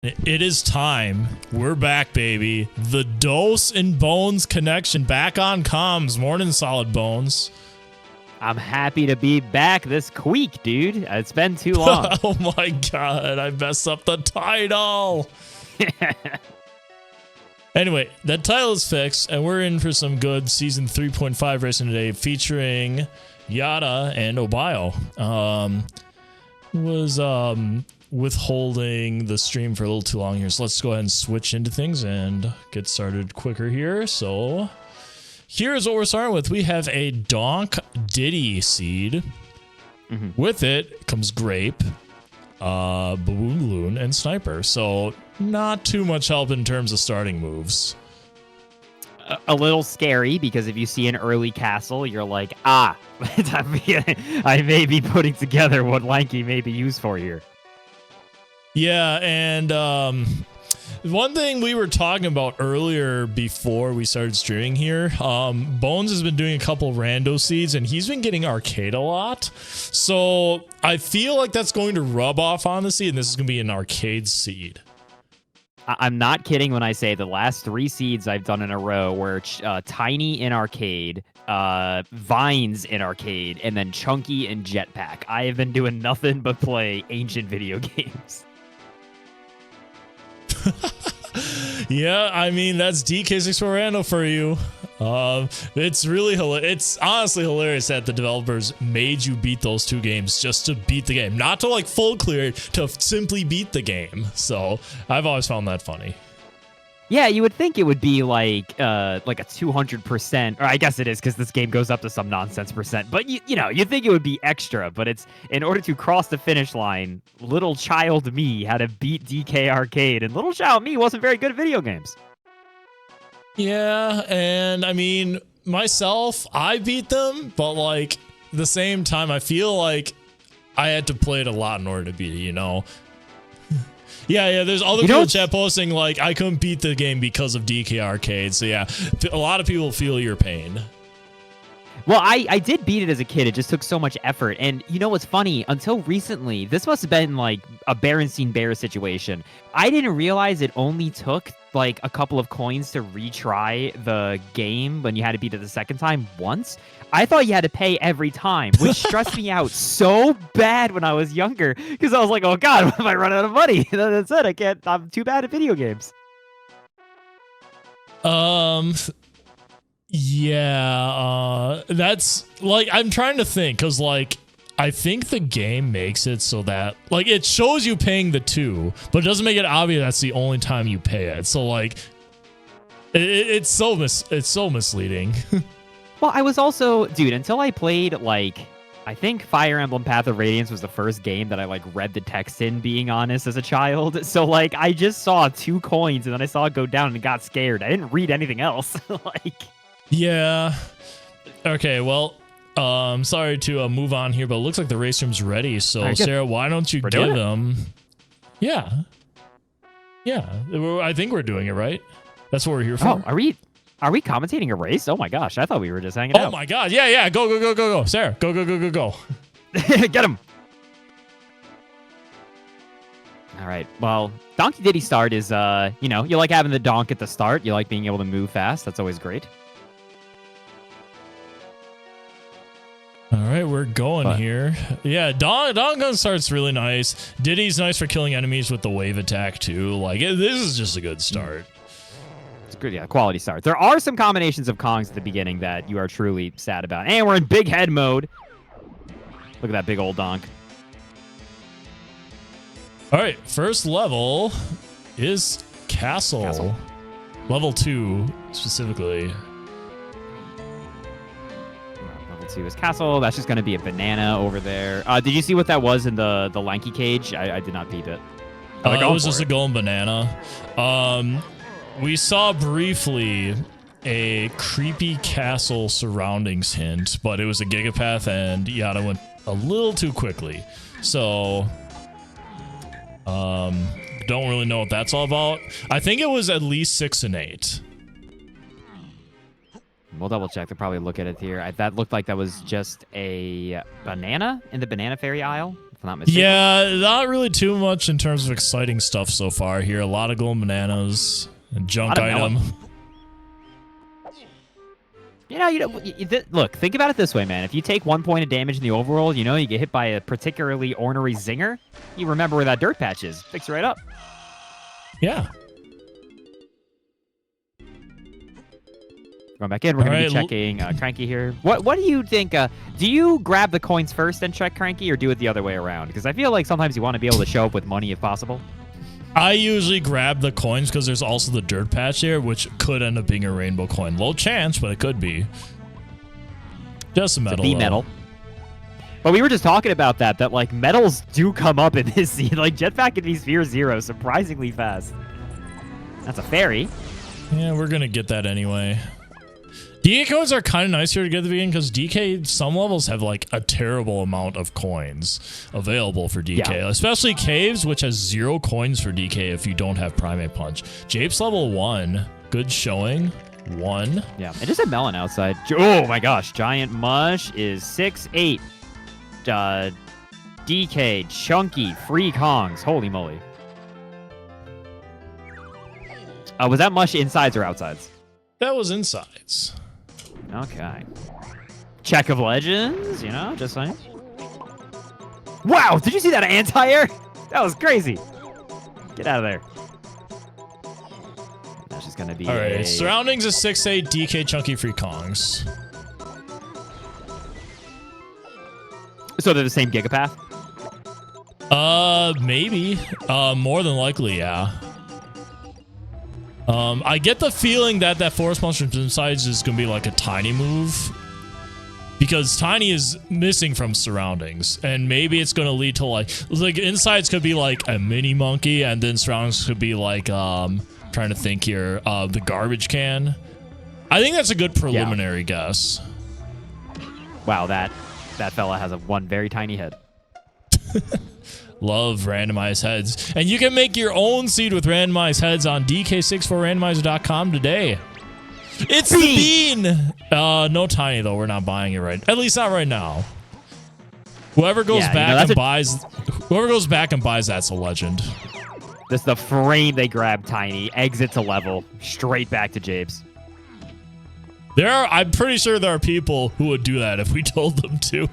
It is time. We're back, baby. The Dose and Bones connection back on comms. Morning, Solid Bones. I'm happy to be back this week, dude. It's been too long. Oh my god, I messed up the title. Anyway, that title is fixed, and we're in for some good Season 3.5 racing today, featuring Yata and Obiyo. Withholding the stream for a little too long here, so let's go ahead and switch into things and get started quicker here. So here's what we're starting with. We have a Donk Diddy seed. With it comes Grape, Baboon Balloon, and Sniper. So not too much help in terms of starting moves. A little scary, because if you see an early castle, you're like, I may be putting together what Lanky may be used for here. Yeah, and one thing we were talking about earlier before we started streaming here, Bones has been doing a couple rando seeds, and he's been getting arcade a lot. So I feel like that's going to rub off on the seed, and this is going to be an arcade seed. I'm not kidding when I say the last 3 seeds I've done in a row were Tiny in arcade, Vines in arcade, and then Chunky in Jetpack. I have been doing nothing but play ancient video games. Yeah, I mean, that's DK64 Rando for you. It's really it's honestly hilarious that the developers made you beat those 2 games just to beat the game, not to like full clear it, to simply beat the game. So I've always found that funny. Yeah, you would think it would be like a 200%, or I guess it is because this game goes up to some nonsense percent. But you'd think it would be extra. But it's in order to cross the finish line. Little child me had to beat DK Arcade, and little child me wasn't very good at video games. Yeah, and I mean myself, I beat them, but like the same time, I feel like I had to play it a lot in order to beat it. You know. Yeah, there's other people in chat posting like, I couldn't beat the game because of DK Arcade. So yeah, a lot of people feel your pain. Well, I did beat it as a kid. It just took so much effort. And you know what's funny? Until recently, this must have been like a Berenstein Bear situation. I didn't realize it only took like a couple of coins to retry the game when you had to beat it the second time once. I thought you had to pay every time, which stressed me out so bad when I was younger, because I was like, oh god, what if I run out of money? That's it. I'm too bad at video games. Yeah, that's like, I'm trying to think, because like I think the game makes it so that like it shows you paying the 2, but it doesn't make it obvious that's the only time you pay it. So like it's so misleading. Well, I was also, dude, until I played, like, I think Fire Emblem Path of Radiance was the first game that I, like, read the text in, being honest, as a child. So, like, I just saw 2 coins, and then I saw it go down and got scared. I didn't read anything else. Like... Yeah. Okay, well, sorry to move on here, but it looks like the race room's ready. So, right, Sarah, why don't you give them... Yeah. Yeah, I think we're doing it, right? That's what we're here for. Oh, Are we commentating a race? Oh my gosh, I thought we were just hanging out. Oh my god, yeah, go. Sarah, go. Get him. All right, well, Donkey Diddy start is, you like having the donk at the start. You like being able to move fast. That's always great. All right, we're going here. Yeah, Donk gun start's really nice. Diddy's nice for killing enemies with the wave attack too. Like, this is just a good start. Good, yeah, quality start. There are some combinations of Kongs at the beginning that you are truly sad about. And we're in big head mode. Look at that big old donk. All right, first level is Castle. Level 2, specifically. Level 2 is Castle. That's just going to be a banana over there. Did you see what that was in the lanky cage? I did not peep it. It was just a golden banana. We saw briefly a creepy castle surroundings hint, but it was a gigapath, and Yata went a little too quickly. So, don't really know what that's all about. I think it was at least 6 and 8. We'll double check. They'll probably look at it here. That looked like that was just a banana in the banana fairy aisle. I'm not mistaken. Yeah, not really too much in terms of exciting stuff so far here. A lot of golden bananas and junk item. Look, think about it this way, man. If you take 1 point of damage in the overworld, you get hit by a particularly ornery zinger, you remember where that dirt patch is. Fix it right up. Yeah. Going back in, we're going to be checking Cranky here. What do you think? Do you grab the coins first and check Cranky, or do it the other way around? Because I feel like sometimes you want to be able to show up with money if possible. I usually grab the coins because there's also the dirt patch here, which could end up being a rainbow coin. Low chance, but it could be. Just a metal. Metal. But we were just talking about that like metals do come up in this scene. Like Jetpack can be Sphere 0 surprisingly fast. That's a fairy. Yeah, we're going to get that anyway. DK coins are kind of nice here to get at the beginning because DK, some levels have like a terrible amount of coins available for DK, especially Caves, which has 0 coins for DK if you don't have Primate Punch. Jape's level 1, good showing, 1. Yeah, and just a melon outside. Oh my gosh, Giant Mush is 6'8". DK, Chunky, Free Kongs, holy moly. Was that Mush insides or outsides? That was insides. Okay. Check of Legends, just saying. Wow, did you see that anti-air? That was crazy. Get out of there. That's just going to be all right, surroundings is 6'8", DK, Chunky, Free Kongs. So they're the same Gigapath? Maybe. More than likely, yeah. I get the feeling that Forest Monster Insides is going to be like a Tiny move. Because Tiny is missing from Surroundings. And maybe it's going to lead to like Insides could be like a mini monkey. And then Surroundings could be like, trying to think here, the garbage can. I think that's a good preliminary guess. Wow, that fella has one very tiny head. Love randomized heads. And you can make your own seed with randomized heads on DK64Randomizer.com today. It's the bean! No Tiny, though. We're not buying it right. At least not right now. Whoever goes back and buys... Whoever goes back and buys that's a legend. This is the frame they grab Tiny. Exit to level. Straight back to Japes. I'm pretty sure there are people who would do that if we told them to.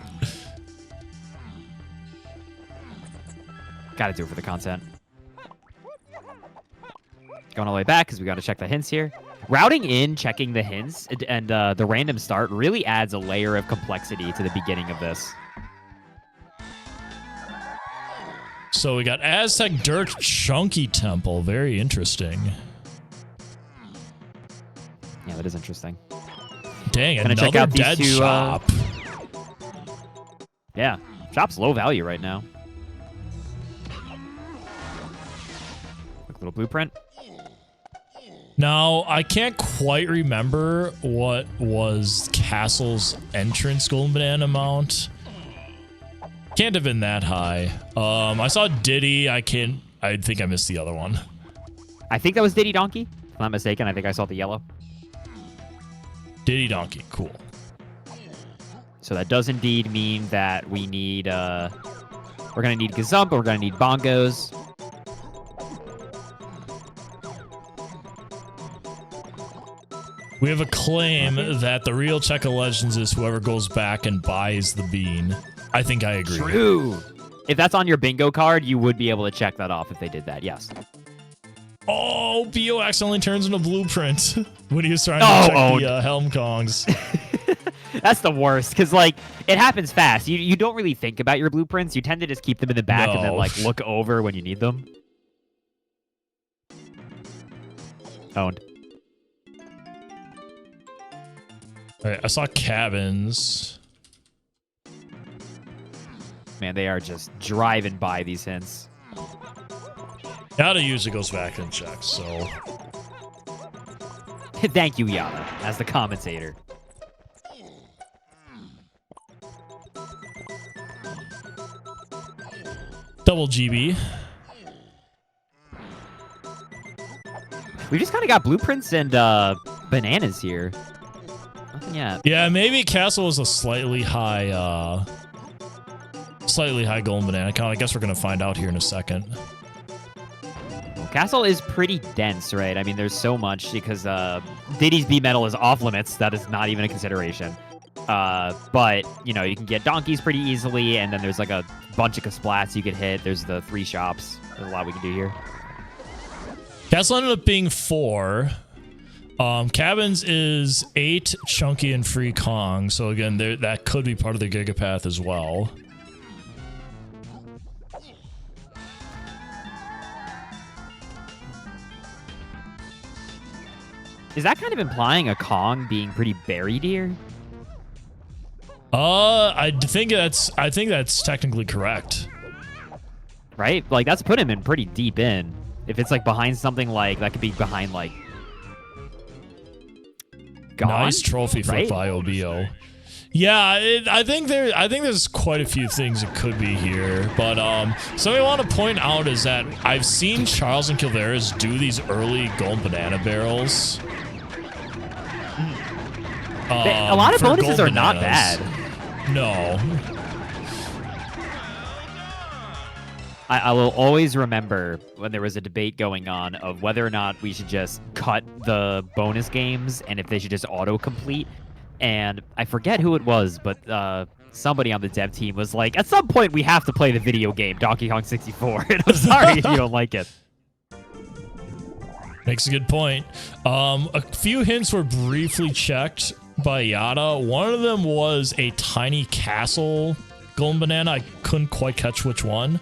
Gotta do it for the content. Going all the way back because we gotta check the hints here. Routing in, checking the hints, and the random start really adds a layer of complexity to the beginning of this. So we got Aztec Dirt Chunky Temple. Very interesting. Yeah, that is interesting. Dang, another dead shop. Yeah, shop's low value right now. Little blueprint. Now, I can't quite remember what was Castle's entrance golden banana amount. Can't have been that high. I saw Diddy. I think I missed the other one. I think that was Diddy Donkey. If I'm not mistaken, I think I saw the yellow. Diddy Donkey, cool. So that does indeed mean that we need, we're gonna need Gazump, we're gonna need Bongos. We have a claim that the real Check of Legends is whoever goes back and buys the bean. I think I agree. True. If that's on your bingo card, you would be able to check that off if they did that, yes. Oh, Obiyo accidentally turns into Blueprint when he was trying to check the Helm Kongs. That's the worst, because, like, it happens fast. You don't really think about your blueprints. You tend to just keep them in the back and then, like, look over when you need them. Owned. All right, I saw cabins. Man, they are just driving by these hints. Yata usually goes back and checks, so... Thank you, Yata, as the commentator. Double GB. We just kind of got blueprints and bananas here. Nothing yet. Yeah, maybe Castle was a slightly high slightly high golden banana count. I guess we're going to find out here in a second. Castle is pretty dense, right? I mean, there's so much because Diddy's B metal is off limits. That is not even a consideration. But, you know, you can get donkeys pretty easily, and then there's like a bunch of splats you could hit. There's the 3 shops. There's a lot we can do here. Castle ended up being 4. Cabins is 8, Chunky, and Free Kong. So again, that could be part of the Gigapath as well. Is that kind of implying a Kong being pretty buried here? I think that's technically correct. Right? Like, that's put him in pretty deep in. If it's like behind something like that, could be behind like. Gone? Nice trophy flip by Obiyo. Yeah, I think there's quite a few things it could be here, but something I want to point out is that I've seen Charles and Kilveras do these early golden banana barrels. A lot of bonuses are not bad. No. I will always remember when there was a debate going on of whether or not we should just cut the bonus games and if they should just auto-complete. And I forget who it was, but somebody on the dev team was like, at some point we have to play the video game, Donkey Kong 64. And I'm sorry if you don't like it. Makes a good point. A few hints were briefly checked by Yata. One of them was a tiny castle golden banana. I couldn't quite catch which one.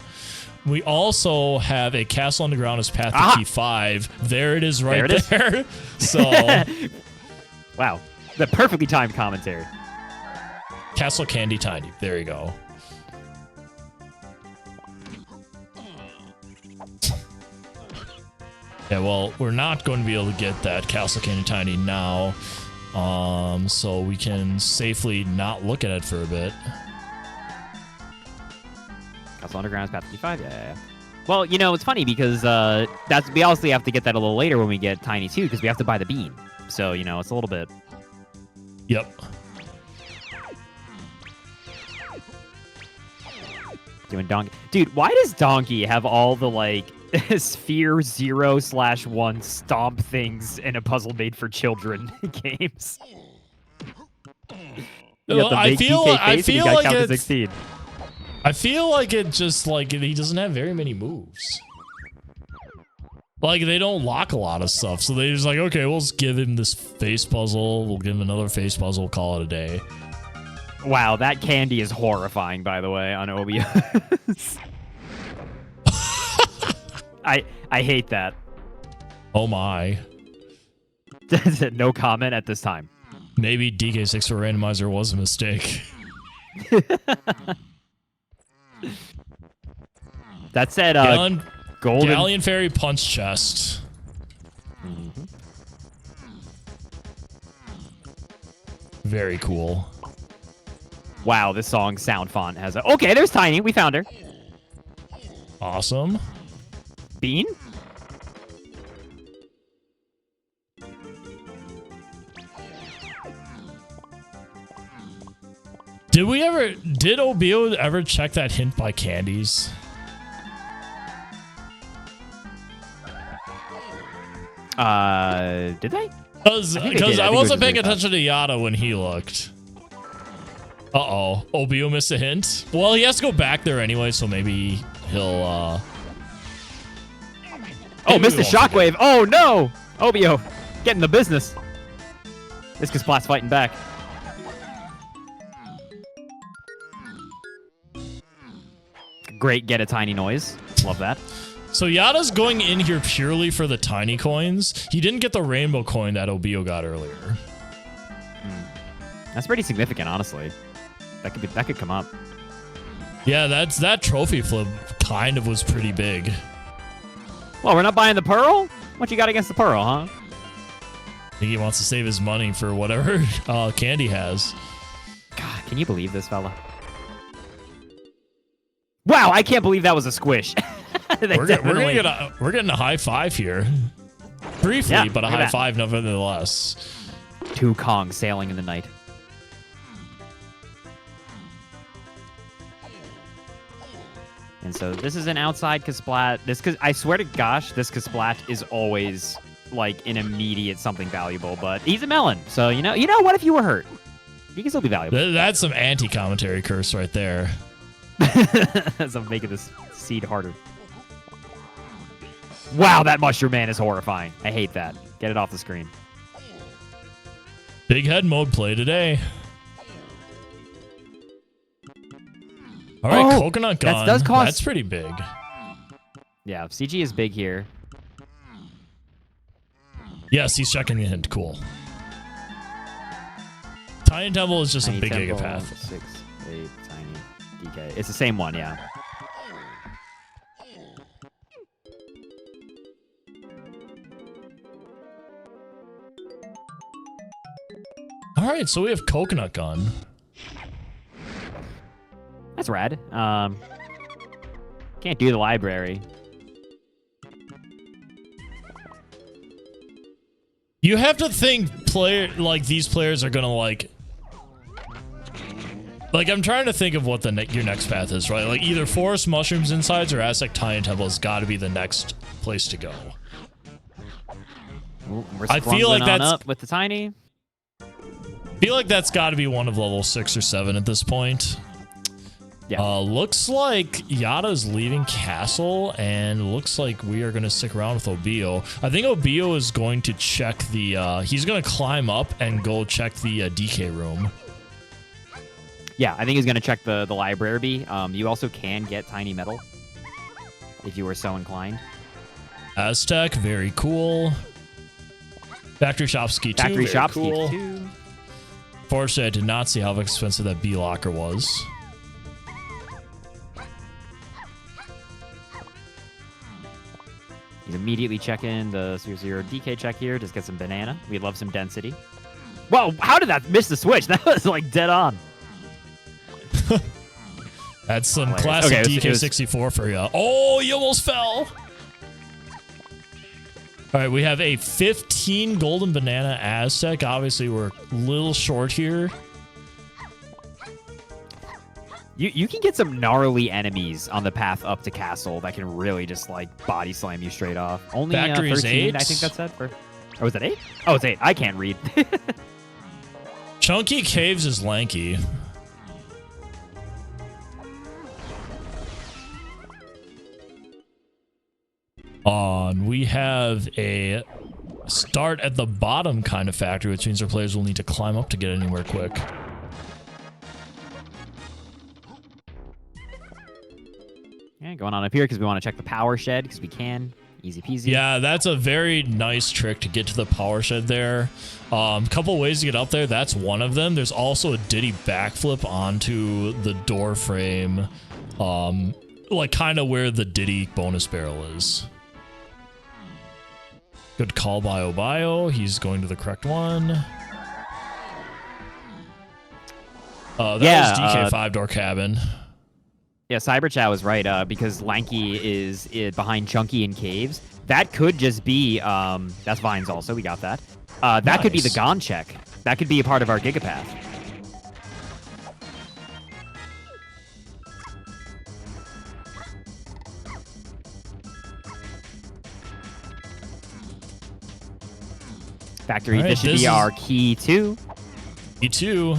We also have a castle on the ground as path to key 5. There it is right there. So, wow. The perfectly timed commentary. Castle Candy Tiny. There you go. Yeah, well, we're not going to be able to get that Castle Candy Tiny now. So we can safely not look at it for a bit. Castle Underground is path to key 5. Yeah. Well, you know, it's funny because we also have to get that a little later when we get Tiny 2 because we have to buy the bean. So, you know, it's a little bit... Yep. Doing Donkey. Dude, why does Donkey have all the, like, Sphere 0/1 stomp things in a puzzle made for children games? Well, I feel like it's... 16. I feel like it just, like, he doesn't have very many moves. Like, they don't lock a lot of stuff, so they just like, okay, we'll just give him this face puzzle, we'll give him another face puzzle, call it a day. Wow, that candy is horrifying, by the way, on Obiyo. I hate that. Oh my. No comment at this time. Maybe DK64 Randomizer was a mistake. That said, golden Galleon Fairy Punch Chest. Mm-hmm. Very cool. Wow, this song sound font has a... Okay, there's Tiny. We found her. Awesome. Bean? Did Obiyo ever check that hint by candies? Did they? Because I wasn't paying attention to Yata when he looked. Uh-oh. Obiyo missed a hint? Well, he has to go back there anyway, so maybe he'll, Oh, missed the shockwave. Oh, no! Obiyo, get in the business. This because Splat's fighting back. Great get a tiny noise. Love that. So Yata's going in here purely for the tiny coins. He didn't get the rainbow coin that Obiyo got earlier. That's pretty significant, honestly. That could come up. Yeah, that trophy flip kind of was pretty big. Well, we're not buying the pearl? What you got against the pearl, huh? I think he wants to save his money for whatever Candy has. God, can you believe this, fella? Wow, I can't believe that was a squish. We're getting a high five here. Briefly, yeah, but a high five nonetheless. 2 Kong sailing in the night. And so this is an outside Kasplat. I swear to gosh, this Kasplat is always like an immediate something valuable, but he's a melon. So you know what if you were hurt? He can still be valuable. That's some anti-commentary curse right there. As I'm making this seed harder. Wow, that mushroom man is horrifying. I hate that. Get it off the screen. Big head mode play today. All right, coconut gun. Does cost... That's pretty big. Yeah, CG is big here. Yes, he's checking the hint. Cool. Tiny Temple is just a big gigapath. 6, 8, tiny DK. It's the same one, yeah. All right, so we have coconut gun. That's rad. Can't do the library. You have to think these players are gonna like I'm trying to think of what your next path is, right? Like either Forest Mushrooms Insides or Aztec Tiny Temple has got to be the next place to go. Ooh, I feel like that's up with the tiny. I feel like that's got to be one of level 6 or 7 at this point. Yeah. Looks like Yata's leaving castle, and looks like we are going to stick around with Obiyo. I think Obiyo is going to check the... he's going to climb up and go check the DK room. Yeah, I think he's going to check the library. You also can get tiny metal if you were so inclined. Aztec, very cool. Factory Shopski 2, Factory very Shopski cool. 2. Fortunately, I did not see how expensive that B locker was. He's immediately checking the 0 DK check here. Just get some banana. We'd love some density. Whoa, how did that miss the switch? That was like dead on. That's some classic DK64 for you. Oh, you almost fell. All right, we have a 15 golden banana Aztec. Obviously, we're a little short here. You can get some gnarly enemies on the path up to castle that can really just like body slam you straight off. Only 13, 8. I think that's it. Or was it 8? Oh, it's 8. I can't read. Chunky Caves is lanky. We have a start at the bottom kind of factory, which means our players will need to climb up to get anywhere quick. Yeah, going on up here because we want to check the power shed because we can. Easy peasy. Yeah, that's a very nice trick to get to the power shed there. Couple ways to get up there. That's one of them. There's also a Diddy backflip onto the door frame, like kind of where the Diddy bonus barrel is. Good call by Obiyo. He's going to the correct one. That was DK5 door cabin. Yeah, Cyberchat was right, because Lanky is behind Chunky in caves. That could just be, that's Vines also, we got that. That could be the Gon check. That could be a part of our Gigapath. Factory, right, this should be our key 2. Key 2.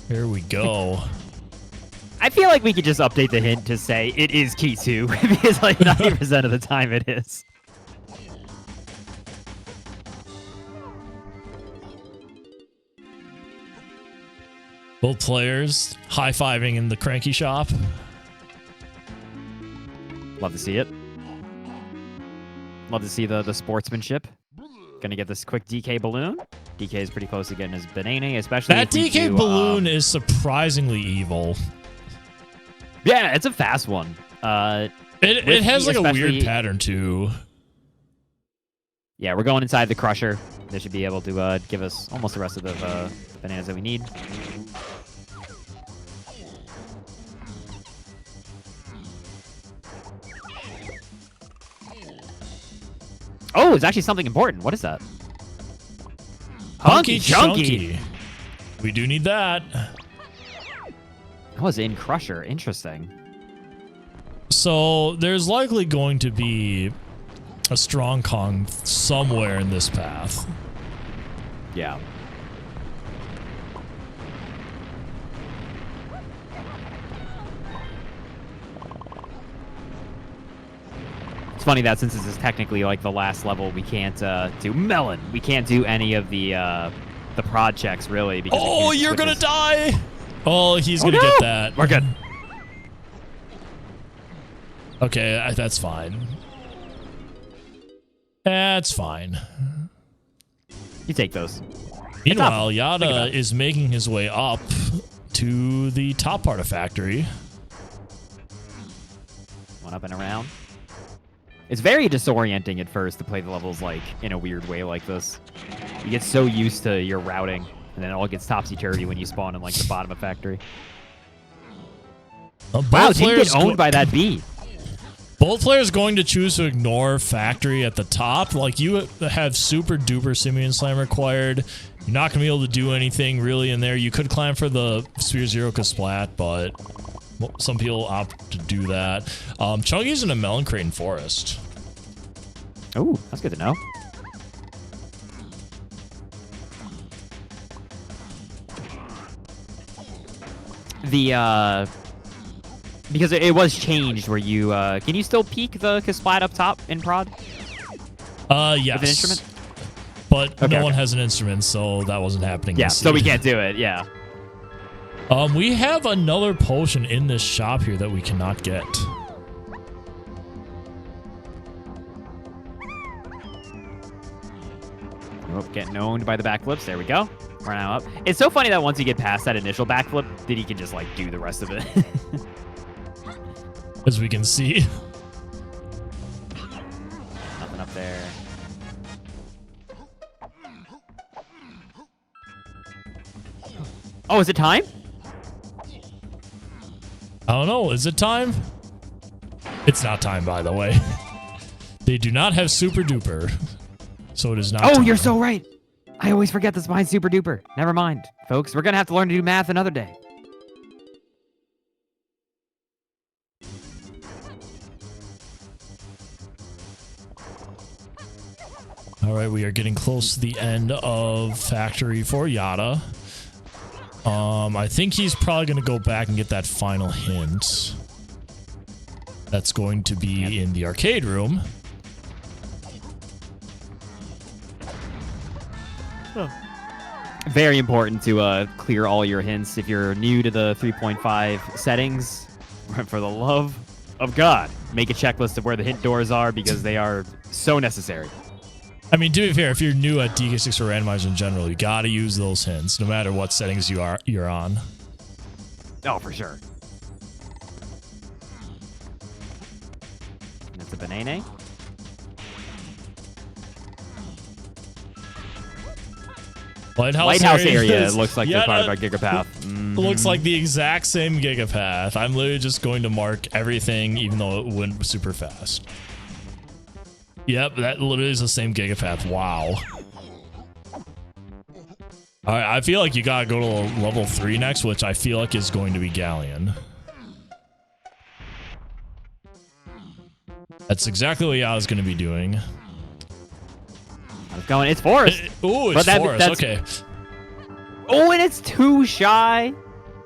Here we go. I feel like we could just update the hint to say it is key 2 because like 90% of the time it is. Both players high-fiving in the cranky shop. Love to see it. Love to see the sportsmanship. Gonna get this quick DK balloon. DK is pretty close to getting his banana, especially that DK balloon is surprisingly evil. Yeah, it's a fast one. It has like a weird pattern too. Yeah, we're going inside the crusher. They should be able to give us almost the rest of the bananas that we need. Oh, it's actually something important. What is that? Hunky Chunky. We do need that. That was in Crusher. Interesting. So there's likely going to be a strong Kong somewhere in this path. Yeah. It's funny that since this is technically like the last level, we can't do Melon. We can't do any of the prod checks really. Because oh, you're gonna die! Oh, he's gonna get that. We're good. Okay, that's fine. That's fine. You take those. Meanwhile, Yata is making his way up to the top part of factory. One up and around. It's very disorienting at first to play the levels like in a weird way like this. You get so used to your routing, and then it all gets topsy-turvy when you spawn in like the bottom of factory. Wow, didn't get owned by that bee. Both players going to choose to ignore factory at the top. Like, you have super duper Simeon Slam required. You're not going to be able to do anything really in there. You could climb for the Sphere Zero Kasplat, but some people opt to do that. Chunky's in a Melon Crane Forest. Oh, that's good to know. The, because it was changed where you, can you still peek the Kasplat up top in prod? Yes. With an instrument? But no one has an instrument, so that wasn't happening. Yeah, so we can't do it, yeah. We have another potion in this shop here that we cannot get. Oh, getting owned by the backflips. There we go. We're now up. It's so funny that once you get past that initial backflip, then you can just, like, do the rest of it. As we can see. Nothing up there. Oh, is it time? I don't know. Is it time? It's not time, by the way. They do not have Super Duper. So it is not time. You're so right. I always forget this behind Super Duper. Never mind, folks. We're going to have to learn to do math another day. All right, we are getting close to the end of factory for Yata. I think he's probably going to go back and get that final hint. That's going to be in the arcade room. Very important to clear all your hints. If you're new to the 3.5 settings, for the love of God, make a checklist of where the hint doors are because they are so necessary. I mean, to be fair, if you're new at DK64 Randomizer in general, you got to use those hints no matter what settings you're on. Oh, for sure. That's a banana. Lighthouse area looks like they're part of our Gigapath. Looks like the exact same Gigapath. I'm literally just going to mark everything, even though it went super fast. Yep, that literally is the same Gigapath. Wow. All right, I feel like you gotta go to level 3 next, which I feel like is going to be Galleon. That's exactly what Yata's going to be doing. It's going. It's forest. Ooh, it's forest. Okay. Oh, and it's too shy.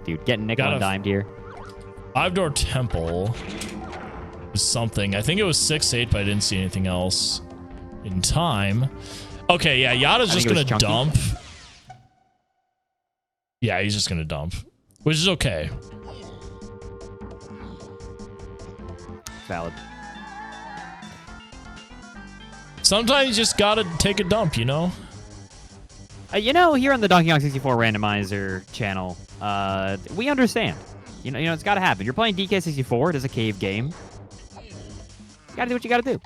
Dude, getting nickel and dimed here. 5-door temple is something. I think it was 6-8, but I didn't see anything else in time. Okay, yeah, Yata's just going to dump. Yeah, he's just going to dump, which is okay. Valid. Sometimes you just gotta take a dump, you know? You know, here on the DK64 Randomizer channel, we understand. You know, it's gotta happen. You're playing DK64, it is a cave game. You gotta do what you gotta do.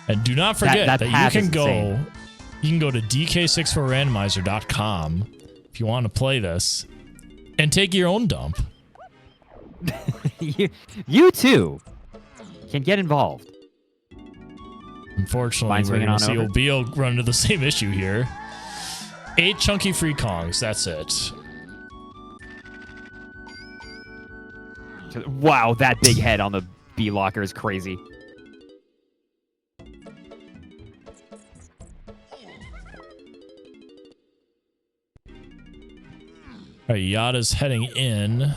And do not forget that you can go to DK64Randomizer.com if you want to play this and take your own dump. you too can get involved. Unfortunately, we're going to see Obiyo run into the same issue here. 8 chunky free Kongs. That's it. Wow, that big head on the B locker is crazy. All right, Yata's heading in.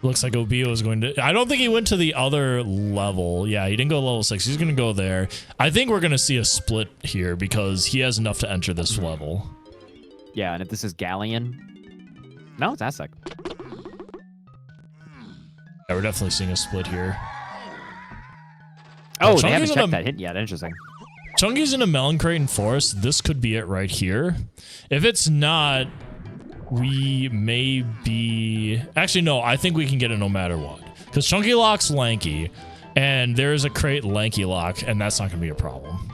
Looks like Obiyo is going to... I don't think he went to the other level. Yeah, he didn't go to level 6. He's going to go there. I think we're going to see a split here because he has enough to enter this level. Yeah, and if this is Galleon... No, it's Aztec. Yeah, we're definitely seeing a split here. Oh, they haven't checked that hint yet. Interesting. Chunky's in a melon crate and forest. This could be it right here. If it's not... We may be... Actually, no. I think we can get it no matter what. Because Chunky Lock's lanky. And there's a crate lanky lock. And that's not going to be a problem.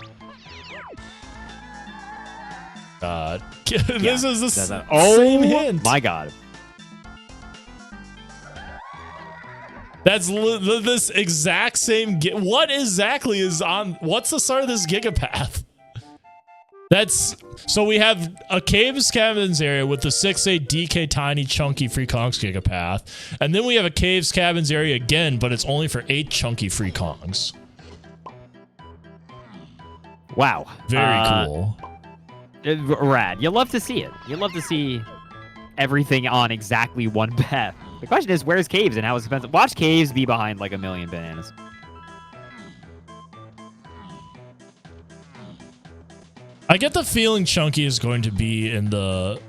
This is the same hint. My God. That's this exact same... What exactly is on... What's the start of this Gigapath? That's... So we have a Caves Cabins area with the 6-8 DK Tiny Chunky Free Kongs Gigapath. And then we have a Caves Cabins area again, but it's only for 8 Chunky Free Kongs. Wow. Very cool. Rad. You love to see it. You love to see everything on exactly one path. The question is, where's Caves and how expensive? Watch Caves be behind like a million bananas. I get the feeling Chunky is going to be in the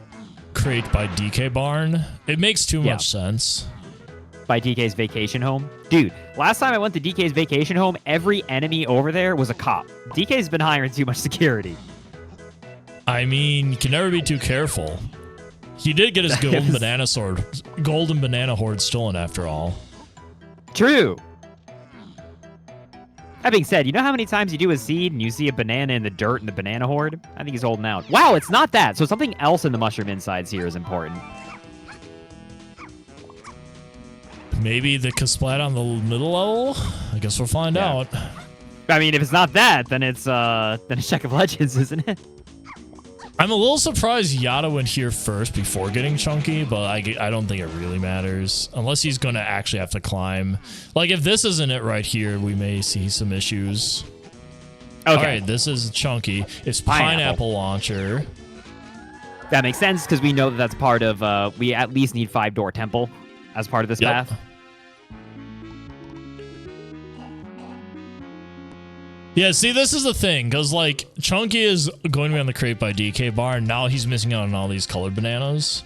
crate by DK Barn. It makes too much sense. By DK's vacation home? Dude, last time I went to DK's vacation home, every enemy over there was a cop. DK's been hiring too much security. I mean, you can never be too careful. He did get his golden banana horde stolen after all. True. That being said, you know how many times you do a seed and you see a banana in the dirt in the banana horde? I think he's holding out. Wow, it's not that. So something else in the mushroom insides here is important. Maybe the Kasplat on the middle level? I guess we'll find out. I mean, if it's not that, then it's a check of legends, isn't it? I'm a little surprised Yata went here first before getting Chunky, but I don't think it really matters. Unless he's going to actually have to climb. Like, if this isn't it right here, we may see some issues. Okay. All right, this is Chunky. It's Pineapple Launcher. That makes sense, because we know that that's part of... we at least need 5-door temple as part of this path. Yeah, see, this is the thing, because, like, Chunky is going to be on the crate by DK Barn. Now he's missing out on all these colored bananas.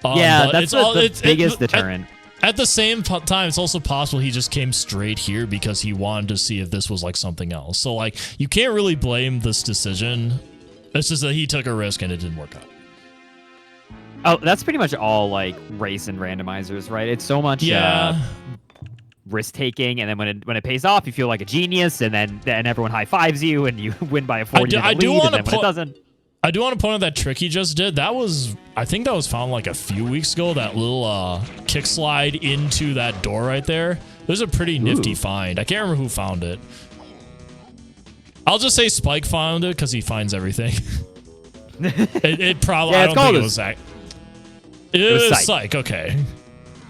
Yeah, that's the biggest deterrent. At the same time, it's also possible he just came straight here because he wanted to see if this was, like, something else. So, like, you can't really blame this decision. It's just that he took a risk and it didn't work out. Oh, that's pretty much all, like, race and randomizers, right? It's so much... risk taking, and then when it pays off, you feel like a genius, and then everyone high fives you, and you win by a 40 lead, and then when it doesn't. I do want to point out that trick he just did. That was, I think that was found like a few weeks ago. That little kick slide into that door right there. It was a pretty nifty find. I can't remember who found it. I'll just say Spike found it because he finds everything. it probably. I don't think it was Zach. It was Psych. Okay.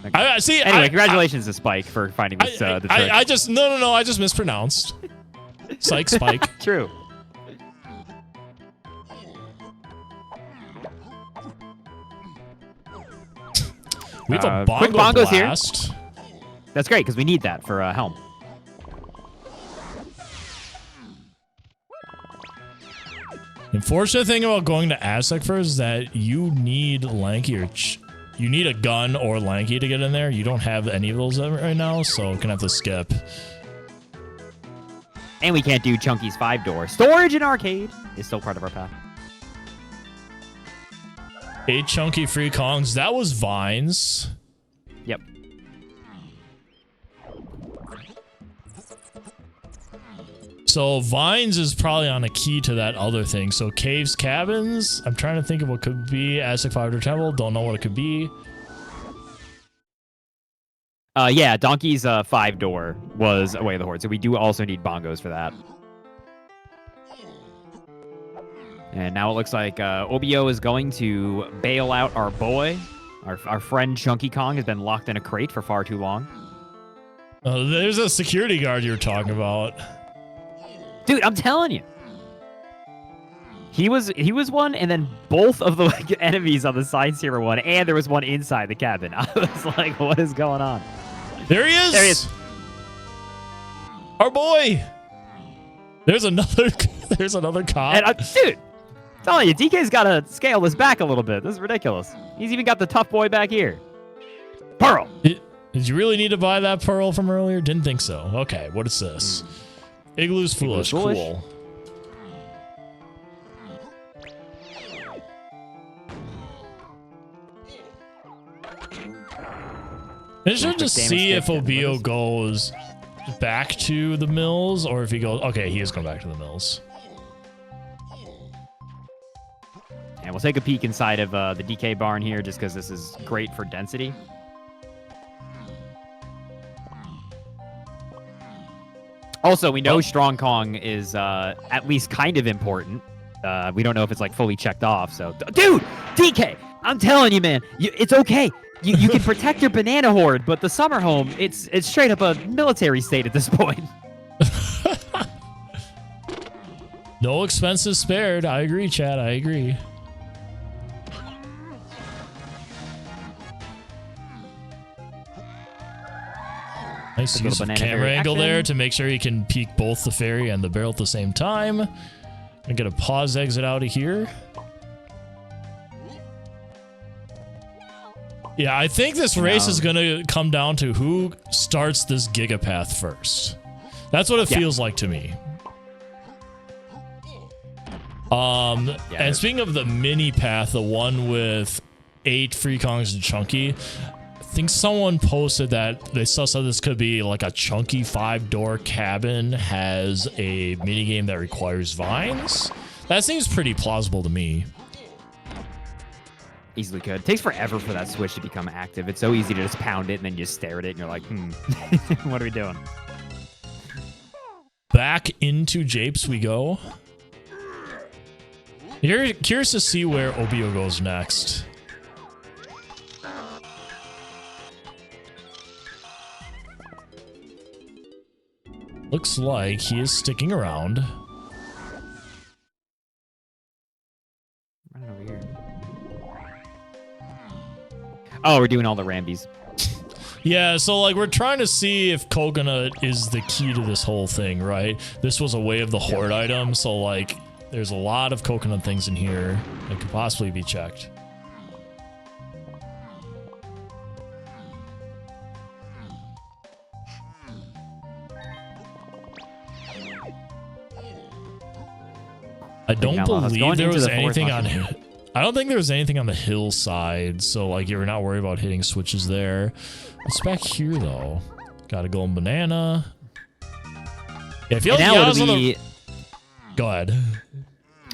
Okay. See. Anyway, congratulations to Spike for finding this. The trick. I just no. I just mispronounced. Spike. True. We have a bongo quick bongos blast. Here. That's great because we need that for Helm. The unfortunate thing about going to Aztec first is that you need lanky or you need a gun or lanky to get in there. You don't have any of those right now, so we're gonna have to skip. And we can't do Chunky's 5-door. Storage and arcade is still part of our path. 8 Chunky free Kongs. That was Vines. Yep. So Vines is probably on a key to that other thing. So Caves Cabins. I'm trying to think of what could be. Aztec 5-door temple. Don't know what it could be. Yeah, Donkey's 5-door was Away of the Horde, so we do also need bongos for that. And now it looks like Obiyo is going to bail out our boy. Our friend Chunky Kong has been locked in a crate for far too long. Oh, there's a security guard you were talking about. Dude, I'm telling you. He was one, and then both of the enemies on the sides here were one, and there was one inside the cabin. I was like, what is going on? There he is. There he is. Our boy. There's another cop. And, dude, I'm telling you, DK's got to scale this back a little bit. This is ridiculous. He's even got the tough boy back here. Pearl. Did you really need to buy that pearl from earlier? Didn't think so. Okay, what is this? Igloo's foolish. Cool. Interested to see if Obiyo goes back to the mills or if he goes... Okay, he is going back to the mills. And we'll take a peek inside of the DK barn here just because this is great for density. Also, we know Strong Kong is at least kind of important. We don't know if it's like fully checked off. So, dude, DK, I'm telling you, man, it's okay. You can protect your banana horde, but the summer home, it's straight up a military state at this point. No expenses spared. I agree, Chad. I agree. Nice use of camera angle there to make sure you can peek both the ferry and the barrel at the same time. I'm gonna pause exit out of here. Yeah, I think this race is gonna come down to who starts this gigapath first. That's what it feels like to me. And speaking of the mini path, the one with 8 free Kongs and Chunky, I think someone posted that they saw this could be like a Chunky 5-door cabin has a mini game that requires vines. That seems pretty plausible to me. Easily could. It takes forever for that switch to become active. It's so easy to just pound it and then you just stare at it and you're like, what are we doing? Back into Japes we go. You're curious to see where Obiyo goes next. Looks like he is sticking around. Right over here. Oh, we're doing all the Rambies. Yeah, so like we're trying to see if coconut is the key to this whole thing, right? This was a way of the horde item, so like there's a lot of coconut things in here that could possibly be checked. I don't believe there was anything on it. I don't think there was anything on the hillside, so like you're not worried about hitting switches there. What's back here though? Got a golden banana. Yeah, I feel like Yata's on the... Go ahead.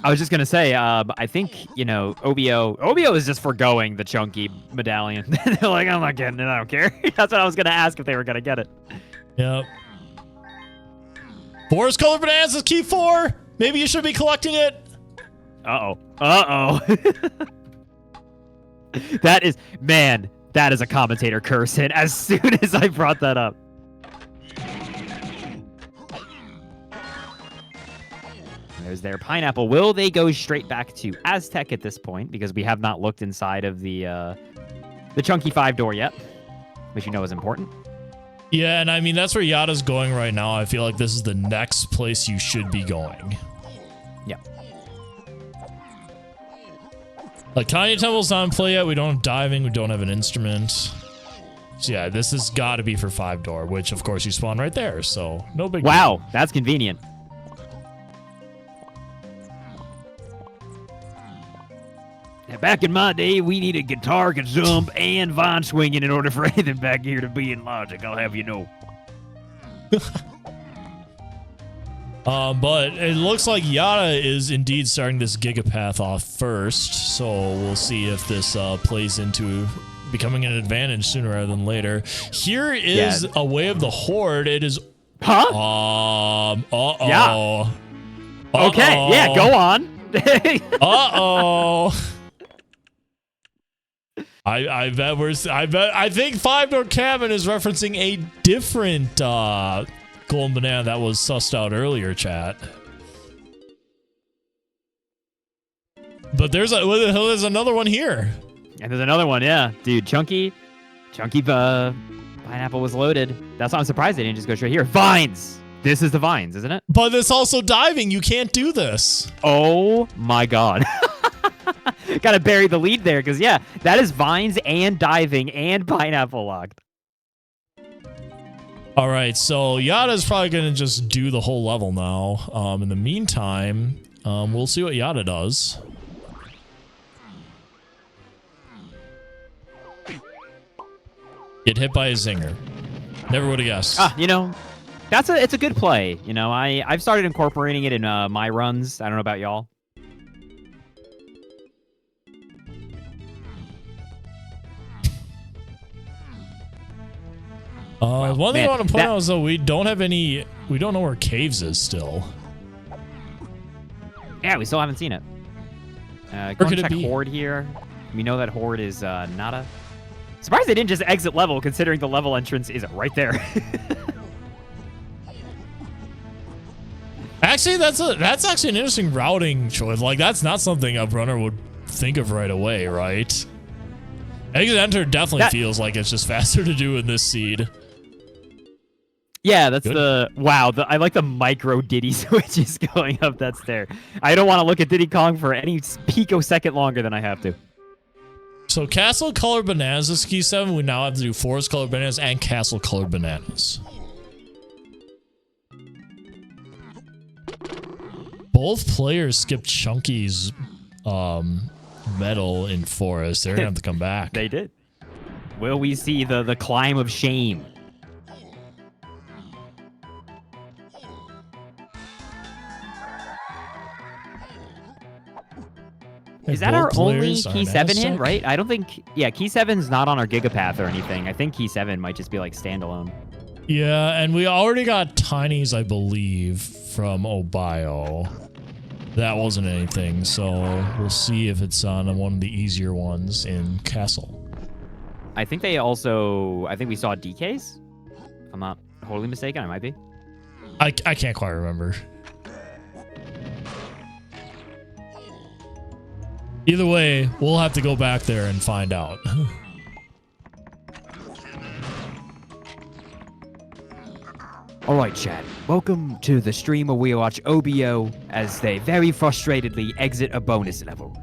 I was just gonna say, I think, you know, Obiyo is just foregoing the Chunky medallion. They're like, I'm not getting it, I don't care. That's what I was gonna ask if they were gonna get it. Yep. Forest colored bananas is key 4. Maybe you should be collecting it. Uh-oh. Uh-oh. That is, man, that is a commentator curse hit as soon as I brought that up. There's their pineapple. Will they go straight back to Aztec at this point? Because we have not looked inside of the Chunky 5-door yet, which you know is important. Yeah, and I mean, that's where Yata's going right now. I feel like this is the next place you should be going. Yeah. Like, Tiny Temple's not in play yet. We don't have diving. We don't have an instrument. So, yeah, this has got to be for 5-door, which, of course, you spawn right there. So, no big deal. That's convenient. Back in my day, we needed guitar, kazump, and vine swinging in order for anything back here to be in logic. I'll have you know. But it looks like Yata is indeed starting this gigapath off first, so we'll see if this plays into becoming an advantage sooner rather than later. Here is a way of the horde. It is... Huh? Uh-oh. Yeah. Okay, yeah, go on. Uh-oh. I think Five Door Cabin is referencing a different golden banana that was sussed out earlier, chat. But there's another one here. And there's another one, yeah. Dude, Chunky pineapple was loaded. That's why I'm surprised they didn't just go straight here. Vines! This is the vines, isn't it? But it's also diving. You can't do this. Oh my god. Gotta bury the lead there, because yeah, that is vines and diving and pineapple locked. All right, so Yata's probably gonna just do the whole level now. In the meantime, we'll see what Yata does. Get hit by a zinger. Never would have guessed. You know, it's a good play. You know, I've started incorporating it in my runs. I don't know about y'all. One thing I want to point out is though we don't know where caves is still. Yeah, we still haven't seen it. Go check Horde here. We know that Horde is nada. Surprised they didn't just exit level, considering the level entrance is right there. Actually, that's actually an interesting routing choice. Like, that's not something a runner would think of right away, right? Exit enter definitely feels like it's just faster to do in this seed. Yeah, that's wow. I like the micro Diddy switches going up that stair. I don't want to look at Diddy Kong for any picosecond longer than I have to. So castle colored bananas is key 7. We now have to do forest colored bananas and castle colored bananas. Both players skipped Chunky's medal in forest. They're gonna have to come back. They did. Will we see the climb of shame? Is that our only key 7 hint, right? I don't think... Yeah, key 7's not on our Gigapath or anything. I think key 7 might just be, like, standalone. Yeah, and we already got Tinies, I believe, from Obiyo. That wasn't anything, so we'll see if it's on one of the easier ones in Castle. I think they also... I think we saw DKs? If I'm not wholly mistaken, I might be. I can't quite remember. Either way, we'll have to go back there and find out. Alright, chat. Welcome to the stream where we watch Obiyo as they very frustratedly exit a bonus level.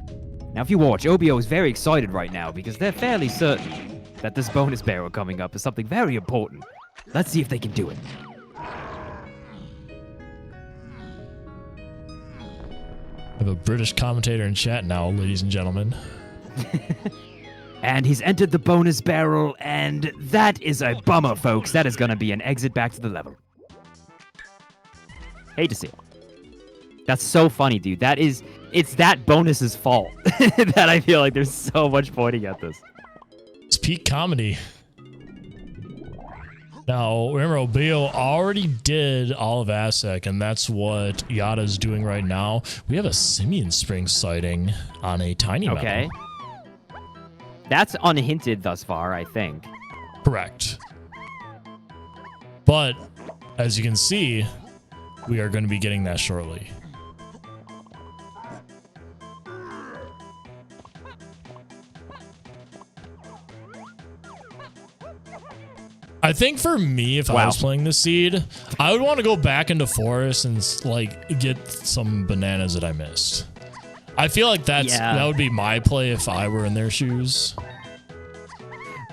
Now, if you watch, Obiyo is very excited right now because they're fairly certain that this bonus barrel coming up is something very important. Let's see if they can do it. I have a British commentator in chat now, ladies and gentlemen. And he's entered the bonus barrel, and that is a bummer, folks. That is going to be an exit back to the level. Hate to see it. That's so funny, dude. It's that bonus's fault that I feel like there's so much pointing at this. It's peak comedy. Now, remember, Obiyo already did all of Aztec, and that's what Yata's doing right now. We have a Simian Spring sighting on a tiny map. Okay. That's unhinted thus far, I think. Correct. But, as you can see, we are going to be getting that shortly. I think for me, if I was playing this seed, I would want to go back into forest and like get some bananas that I missed. I feel like that would be my play if I were in their shoes.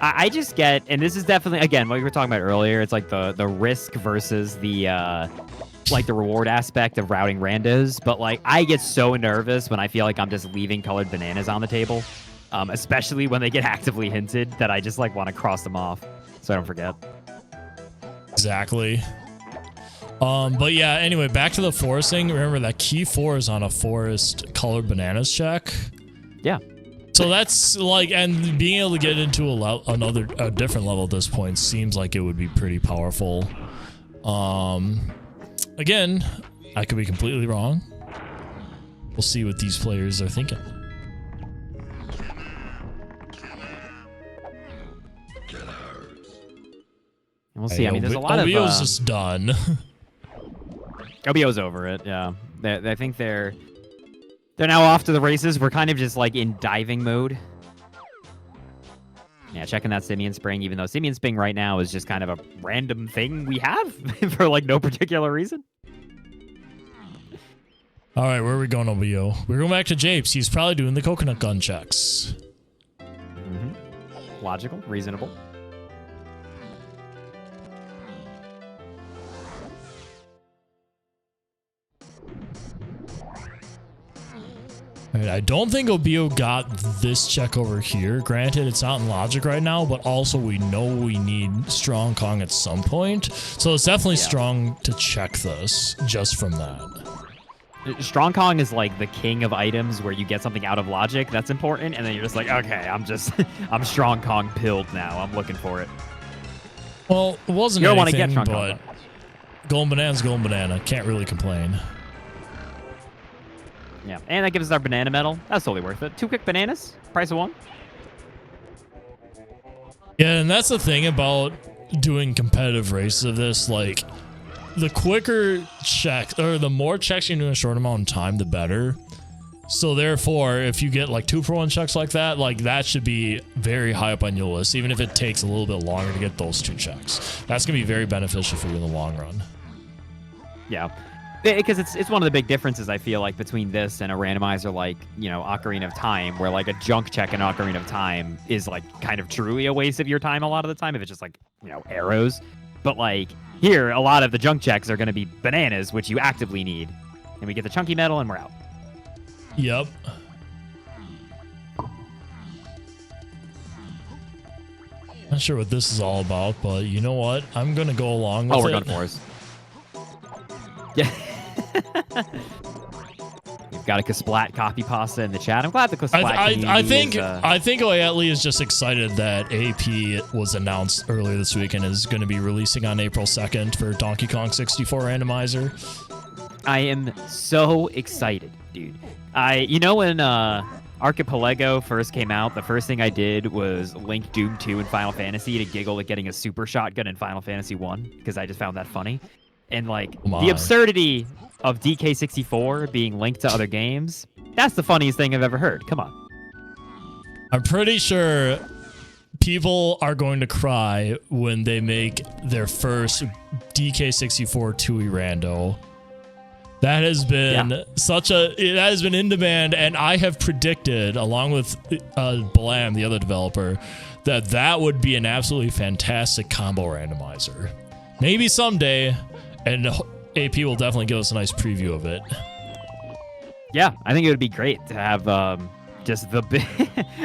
I just get, and this is definitely, again, what we were talking about earlier, it's like the risk versus the like the reward aspect of routing randos. But like, I get so nervous when I feel like I'm just leaving colored bananas on the table, especially when they get actively hinted, that I just like want to cross them off so I don't forget. Exactly. But yeah, anyway, back to the forest thing. Remember that key 4 is on a forest colored bananas check. Yeah. So that's like, and being able to get into a different level at this point seems like it would be pretty powerful. Again, I could be completely wrong. We'll see what these players are thinking. We'll see. I mean, there's a lot of... Obiyo's just done. Obiyo's over it, yeah. I think they're now off to the races. We're kind of just like in diving mode. Yeah, checking that Simian Spring, even though Simian Spring right now is just kind of a random thing we have for like no particular reason. All right, where are we going, Obiyo? We're going back to Japes. He's probably doing the coconut gun checks. Logical, reasonable. All right, I don't think Obiyo got this check over here. Granted, it's not in logic right now, but also we know we need strong Kong at some point. So it's definitely strong to check this just from that. Strong Kong is like the king of items where you get something out of logic that's important, and then you're just like, okay, I'm Strong Kong pilled now. I'm looking for it. Well, it wasn't you don't anything, want to get Strong but Kong. Golden Banana's Golden Banana. Can't really complain. Yeah, and that gives us our banana medal. That's totally worth it. 2 quick bananas, price of 1. Yeah, and that's the thing about doing competitive races of this, like, the quicker checks, or the more checks you do in a short amount of time, the better. So therefore, if you get like 2-for-1 checks like that should be very high up on your list, even if it takes a little bit longer to get those 2 checks. That's going to be very beneficial for you in the long run. Yeah. Because it's one of the big differences, I feel like, between this and a randomizer like, you know, Ocarina of Time, where like a junk check in Ocarina of Time is like kind of truly a waste of your time a lot of the time if it's just like, you know, arrows. But like here, a lot of the junk checks are going to be bananas, which you actively need. And we get the chunky medal and we're out. Yep. Not sure what this is all about, but you know what? I'm going to go along with it. Oh, we're going for us. Yeah. We've got a Kasplat copy pasta in the chat. I'm glad the Kasplat I think Oyatli is just excited that AP was announced earlier this week and is going to be releasing on April 2nd for Donkey Kong 64 Randomizer. I am so excited, dude. You know when Archipelago first came out, the first thing I did was link Doom 2 in Final Fantasy to giggle at getting a super shotgun in Final Fantasy 1 because I just found that funny. And like the absurdity of DK64 being linked to other games, that's the funniest thing I've ever heard. Come on. I'm pretty sure people are going to cry when they make their first DK64 2E rando. That has been it has been in demand, and I have predicted, along with Blam, the other developer, that would be an absolutely fantastic combo randomizer. Maybe someday. And AP will definitely give us a nice preview of it. Yeah, I think it would be great to have just the big...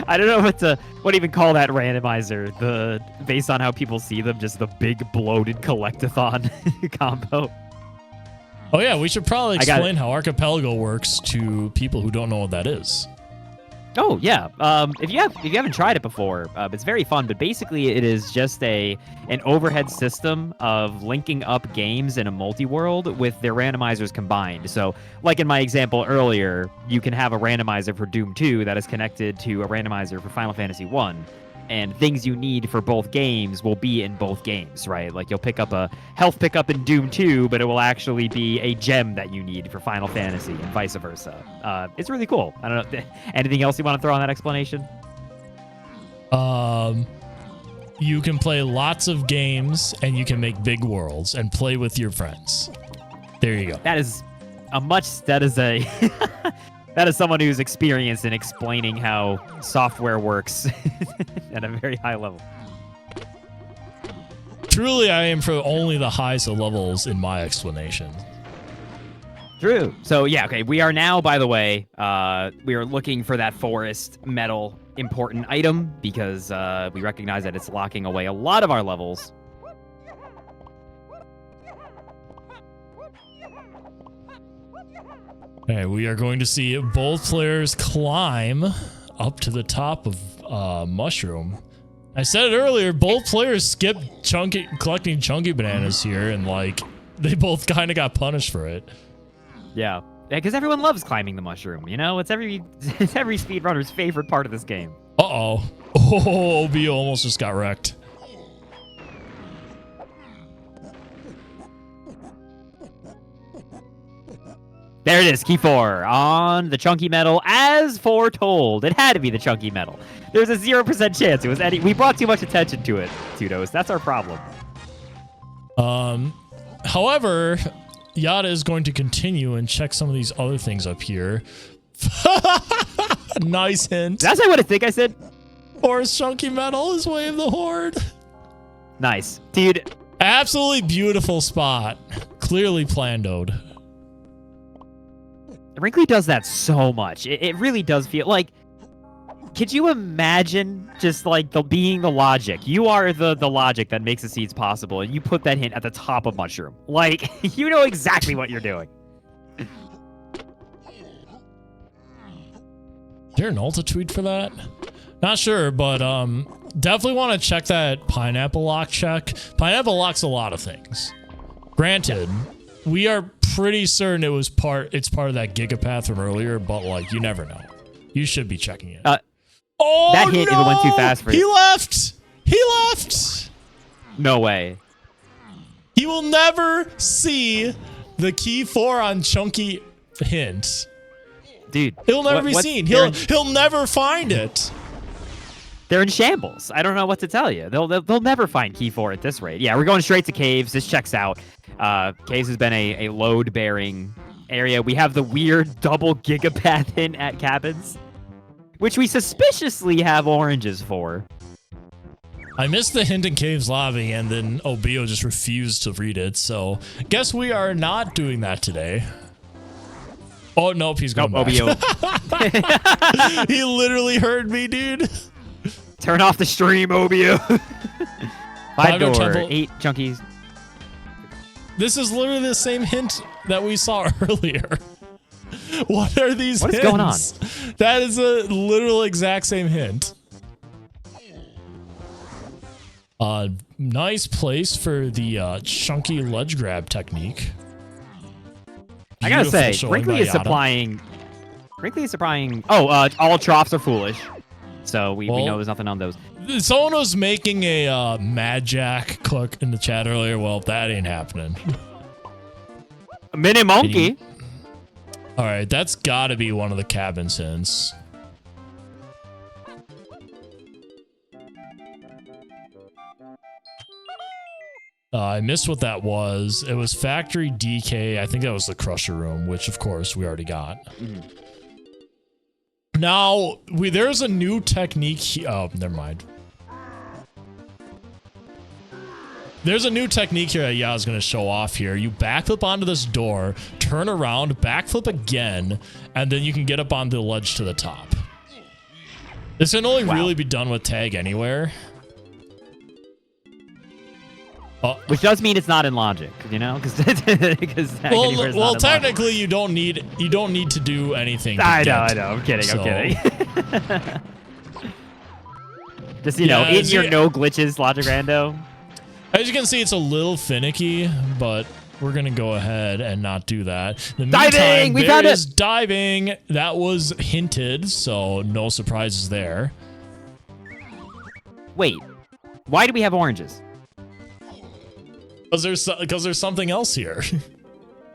I don't know what to even call that randomizer. Based on how people see them, just the big bloated collectathon combo. Oh yeah, we should probably explain how Archipelago works to people who don't know what that is. Oh yeah, if you haven't tried it before, it's very fun. But basically, it is just an overhead system of linking up games in a multi-world with their randomizers combined. So, like in my example earlier, you can have a randomizer for Doom 2 that is connected to a randomizer for Final Fantasy 1. And things you need for both games will be in both games, right? Like you'll pick up a health pickup in Doom 2, but it will actually be a gem that you need for Final Fantasy and vice versa. It's really cool. I don't know. Anything else you want to throw on that explanation? You can play lots of games and you can make big worlds and play with your friends. There you go. That is that is someone who's experienced in explaining how software works at a very high level. Truly, I am for only the highest of levels in my explanation. True. So, yeah, okay. We are now, by the way, we are looking for that forest metal important item because we recognize that it's locking away a lot of our levels. Okay, we are going to see both players climb up to the top of Mushroom. I said it earlier, both players skipped collecting chunky bananas here, and like they both kind of got punished for it. Yeah. Because everyone loves climbing the mushroom. You know, it's every speedrunner's favorite part of this game. Uh-oh. Oh, Obiyo almost just got wrecked. There it is, key 4 on the chunky metal as foretold. It had to be the chunky metal. There's a 0% chance it was any. We brought too much attention to it, Tudos. That's our problem. However, Yata is going to continue and check some of these other things up here. Nice hint. That's what I think I said. Forest chunky metal is way of the horde. Nice, dude. Absolutely beautiful spot. Clearly planned-o'd. Wrinkly does that so much. It really does feel like. Could you imagine just like being the logic? You are the logic that makes the seeds possible, and you put that hint at the top of mushroom. Like, you know exactly what you're doing. Is there an Ulta tweet for that? Not sure, but definitely want to check that pineapple lock check. Pineapple locks a lot of things. Granted, we are pretty certain it's part of that gigapath from earlier, but like you never know. You should be checking it. Oh, that hit no! It went too fast for you. He left. He left. No way. He will never see the key 4 on chunky hint. Dude, It'll never be seen. He'll never find it. They're in shambles. I don't know what to tell you. They'll never find key 4 at this rate. Yeah, we're going straight to caves. This checks out. Caves has been a load-bearing area. We have the weird double gigapath hint at cabins, which we suspiciously have oranges for. I missed the hint in caves lobby, and then Obiyo just refused to read it. So guess we are not doing that today. Oh nope, he's going back. Obiyo. He literally heard me, dude. Turn off the stream, Obiyo. 5 door, temple. 8 chunkies. This is literally the same hint that we saw earlier. What are these hints? What is going on? That is a literal exact same hint. Nice place for the chunky ledge grab technique. I gotta say, Wrinkly is supplying. Oh, all troughs are foolish. So we know there's nothing on those. Someone was making a Mad Jack cook in the chat earlier. Well, that ain't happening. Mini monkey. All right, that's got to be one of the cabin hints. I missed what that was. It was Factory DK. I think that was the Crusher Room, which of course we already got. Mm-hmm. Now, there's a new technique. Oh, never mind. There's a new technique here that Yata's going to show off here. You backflip onto this door, turn around, backflip again, and then you can get up on the ledge to the top. This can only really be done with tag anywhere. Which does mean it's not in logic, you know, because well, technically you don't need to do anything. I know. I'm kidding. Just in your no glitches logic rando. As you can see, it's a little finicky, but we're gonna go ahead and not do that. In the diving, we found it. Diving. That was hinted, so no surprises there. Wait, why do we have oranges? Because there's something else here.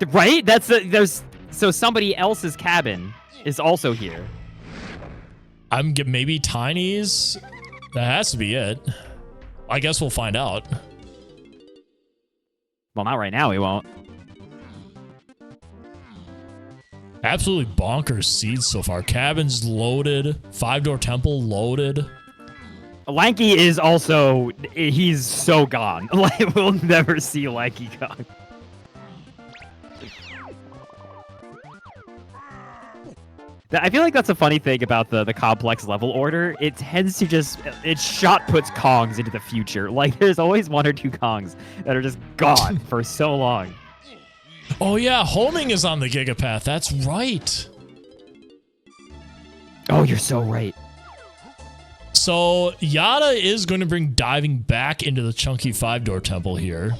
Right? So somebody else's cabin is also here. Maybe Tiny's. That has to be it. I guess we'll find out. Well, not right now. We won't. Absolutely bonkers seeds so far. Cabins loaded. 5-door temple loaded. Lanky is also, he's so gone. Like, we'll never see Lanky gone. I feel like that's a funny thing about the complex level order. It tends to it shot puts Kongs into the future. Like, there's always 1 or 2 Kongs that are just gone for so long. Oh yeah, homing is on the gigapath. That's right. Oh, you're so right. So Yata is going to bring diving back into the chunky 5-door temple here.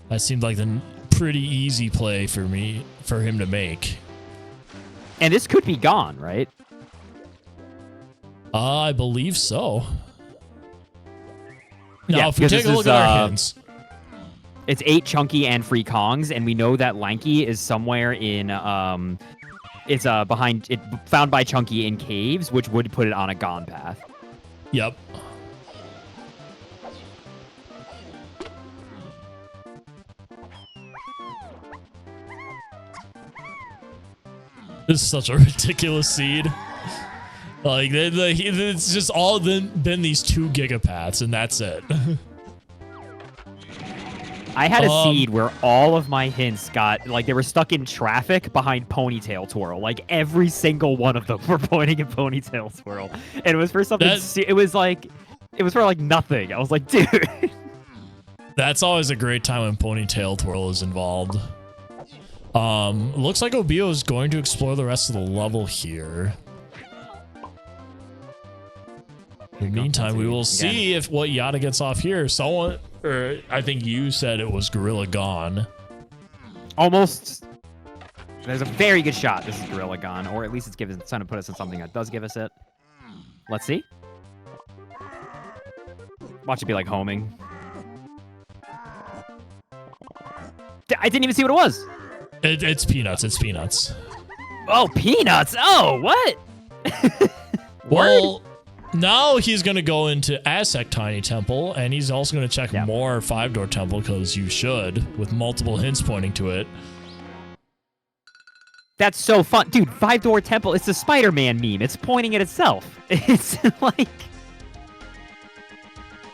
That seemed like the pretty easy play for him to make. And this could be gone, right? I believe so. Now, Yeah, if we take a look at our hints. It's 8 Chunky and free Kongs, and we know that Lanky is somewhere in, it's behind, found by Chunky in caves, which would put it on a gone path. Yep. This is such a ridiculous seed. Like, it's just all been these 2 gigapaths, and that's it. I had a seed where all of my hints got, like, they were stuck in traffic behind Ponytail Twirl. Like, every single one of them were pointing at Ponytail Twirl. And it was for something, it was for, like, nothing. I was like, dude. That's always a great time when Ponytail Twirl is involved. Looks like Obiyo is going to explore the rest of the level here. In the meantime, we will see if what Yata gets off here. Someone, or I think you said it was Gorilla Gone. Almost. There's a very good shot this is Gorilla Gone, or at least it's trying to put us in something that does give us it. Let's see. Watch it be like homing. I didn't even see what it was. It's Peanuts. It's Peanuts. Oh, Peanuts. Oh, what? Well, now he's going to go into Aztec Tiny Temple, and he's also going to check more 5-door temple, because you should, with multiple hints pointing to it. That's so fun. Dude, 5-door temple, it's a Spider-Man meme. It's pointing at itself. It's like...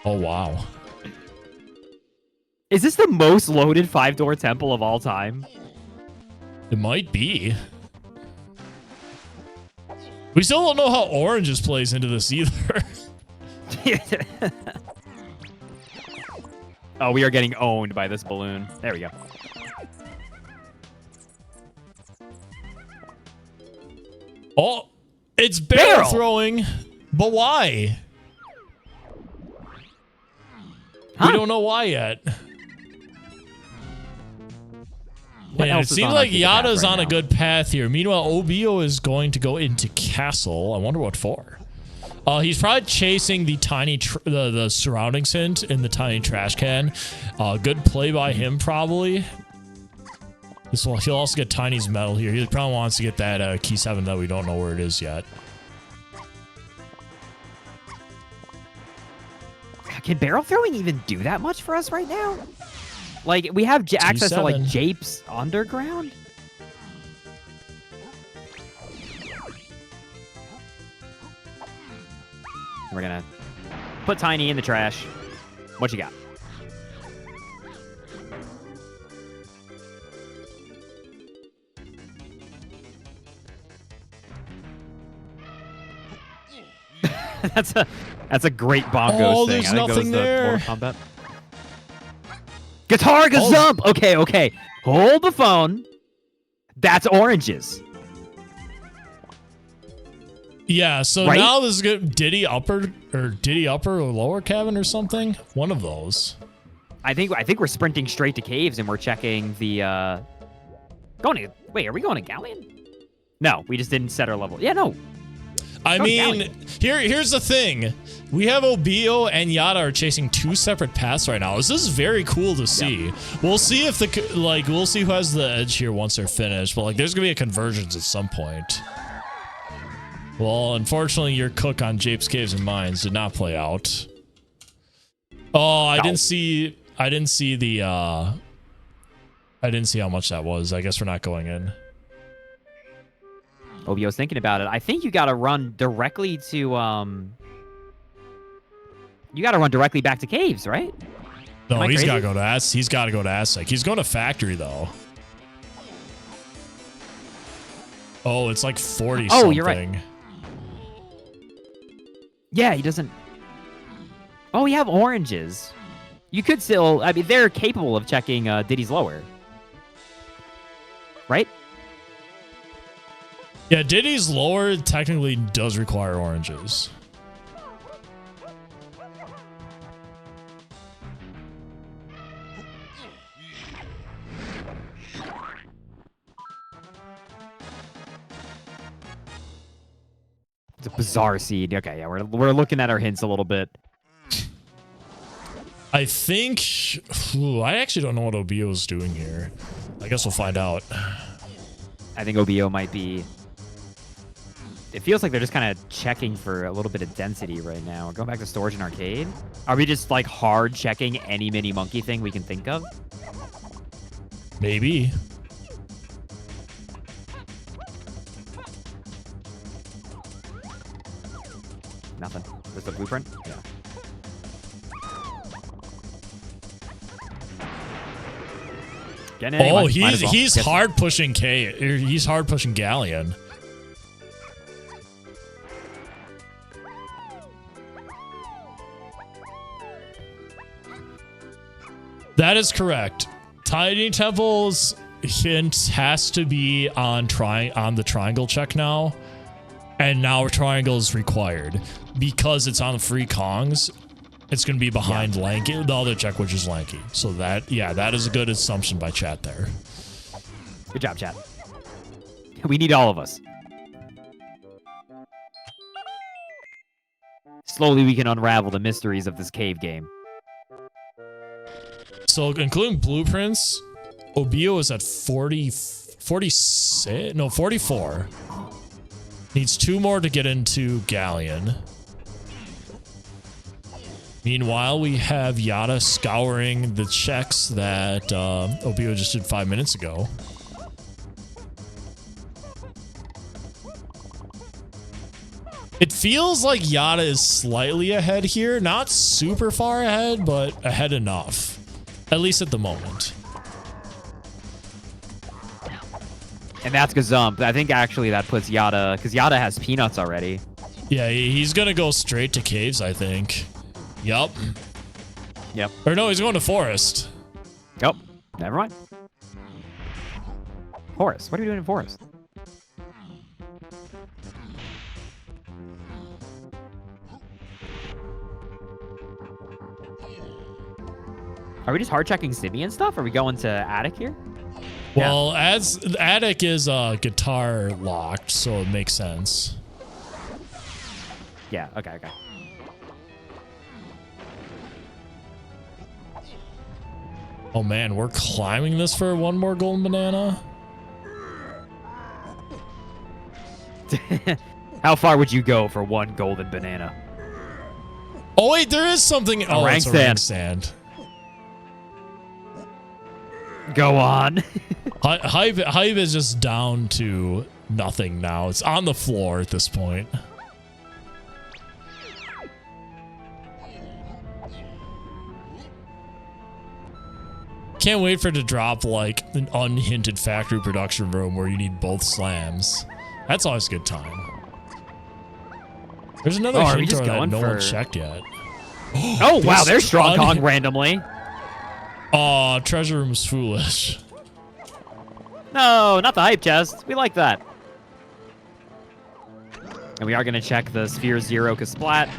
Oh, wow. Is this the most loaded 5-door temple of all time? It might be. We still don't know how Oranges plays into this either. Oh, we are getting owned by this balloon. There we go. Oh, it's barrel throwing, but why? Huh? We don't know why yet. And it seems like Yata's on a good path here. Meanwhile, Obiyo is going to go into Castle. I wonder what for. He's probably chasing the tiny, the surroundings hint in the tiny trash can. Good play by him, probably. This one, he'll also get Tiny's medal here. He probably wants to get that key 7 that we don't know where it is yet. Can barrel throwing even do that much for us right now? Like, we have access to, like, Jape's Underground? We're gonna put Tiny in the trash. What you got? That's a great bongos thing. There's nothing there. Kombat. Guitar Gazump! Okay, okay. Hold the phone. That's oranges. Yeah, so now this is good. Diddy upper or lower cabin or something? One of those. I think we're sprinting straight to caves and we're checking the wait, are we going to Galleon? No, we just didn't set our level. Yeah, no. I mean, here's the thing. We have Obiyo and Yata are chasing 2 separate paths right now. This is very cool to see. Yep. We'll see if we'll see who has the edge here once they're finished. But there's gonna be a convergence at some point. Well, unfortunately, your cook on Jape's Caves and Mines did not play out. Oh, I didn't see the I didn't see how much that was. I guess we're not going in. Obiyo's thinking about it. I think you got to run directly to you got to run directly back to caves, right? No, he's got to go to Aztec. He's got to go to Aztec. He's going to factory though. Oh, it's like 40 something. Oh, you're right. Yeah, he doesn't. Oh, we have oranges. You could still. I mean, they're capable of checking Diddy's lower, right? Yeah, Diddy's lower technically does require oranges. It's a bizarre seed. Okay, yeah, we're looking at our hints a little bit. I think... I actually don't know what Obiyo is doing here. I guess we'll find out. I think Obiyo might be... It feels like they're just kind of checking for a little bit of density right now. We're going back to storage and arcade. Are we just like hard checking any mini monkey thing we can think of? Maybe. Nothing. There's the blueprint? Yeah. Oh, he's hard pushing K. He's hard pushing Galleon. That is correct. Tiny Temple's hint has to be on the triangle check now, and now triangle is required because it's on the free Kongs. It's going to be behind Lanky, the other check, which is Lanky. So that is a good assumption by chat there. Good job, chat. We need all of us. Slowly, we can unravel the mysteries of this cave game. So, including blueprints, Obiyo is at 44. Needs 2 more to get into Galleon. Meanwhile, we have Yata scouring the checks that Obiyo just did 5 minutes ago. It feels like Yata is slightly ahead here. Not super far ahead, but ahead enough. At least at the moment. And that's Gazump. I think actually that puts Yata, because Yata has peanuts already. Yeah, he's going to go straight to caves, I think. Yup. Yep. Or no, he's going to forest. Yep. Never mind. Forest. What are we doing in forest? Are we just hard checking Simi and stuff? Are we going to Attic here? Well, as Attic is guitar locked, so it makes sense. Yeah, okay. Oh man, we're climbing this for one more golden banana? How far would you go for one golden banana? Oh wait, there is something. Oh, it's a rank stand. Go on. Hype is just down to nothing now. It's on the floor at this point. Can't wait for it to drop like an unhinted factory production room where you need both slams. That's always a good time. There's another hint that no one checked yet. Oh wow, there's Strong Kong randomly. Aw, treasure room's foolish. No, not the hype chest. We like that. And we are going to check the Sphere Zero Kasplat.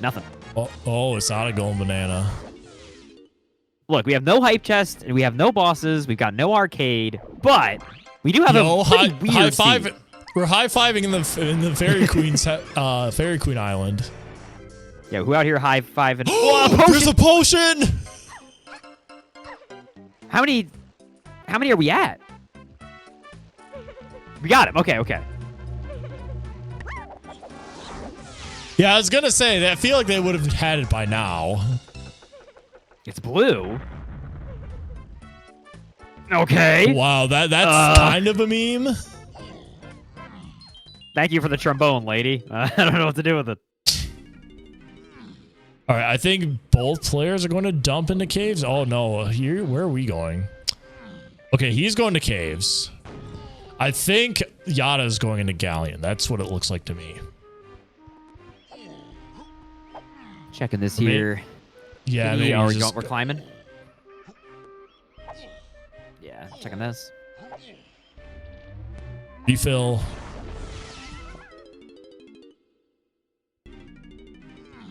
Nothing. Oh, it's not a golden banana. Look, we have no hype chest, and we have no bosses. We've got no arcade, but we do have a pretty weird high five. seed. We're high-fiving in the Fairy Queen's Fairy Queen Island. Yeah, who out here high-fiving? Oh, there's a potion! How many are we at? We got him. Okay. Yeah, I was gonna say that. I feel like they would have had it by now. It's blue. Okay. Wow, that's kind of a meme. Thank you for the trombone, lady. I don't know what to do with it. All right, I think both players are going to dump into caves. Oh no, here, where are we going? Okay, he's going to caves. I think Yata is going into Galleon. That's what it looks like to me. Checking this here. Yeah, maybe we're climbing. Yeah, checking this. Refill.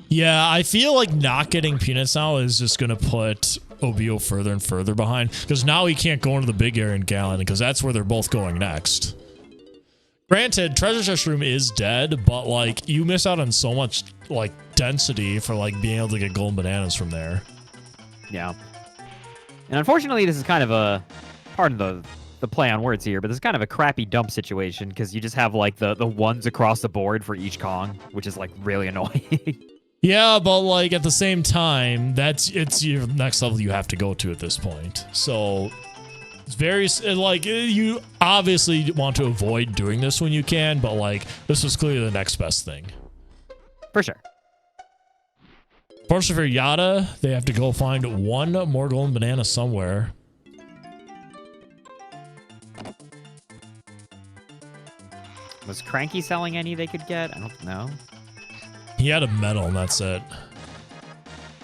Yeah, I feel like not getting peanuts now is just going to put Obiyo further and further behind. Because now he can't go into the big area in Galleon because that's where they're both going next. Granted, treasure chest room is dead, but like you miss out on so much like density for like being able to get golden bananas from there. Yeah. And unfortunately, this is kind of a part of the play on words here, but this is kind of a crappy dump situation because you just have like the ones across the board for each Kong, which is like really annoying. Yeah, but like at the same time, it's your next level you have to go to at this point. So it's very like you obviously want to avoid doing this when you can, but like this was clearly the next best thing. For sure. Fortunately for Yata, they have to go find one more golden banana somewhere. Was Cranky selling any they could get? I don't know. He had a medal and that's it.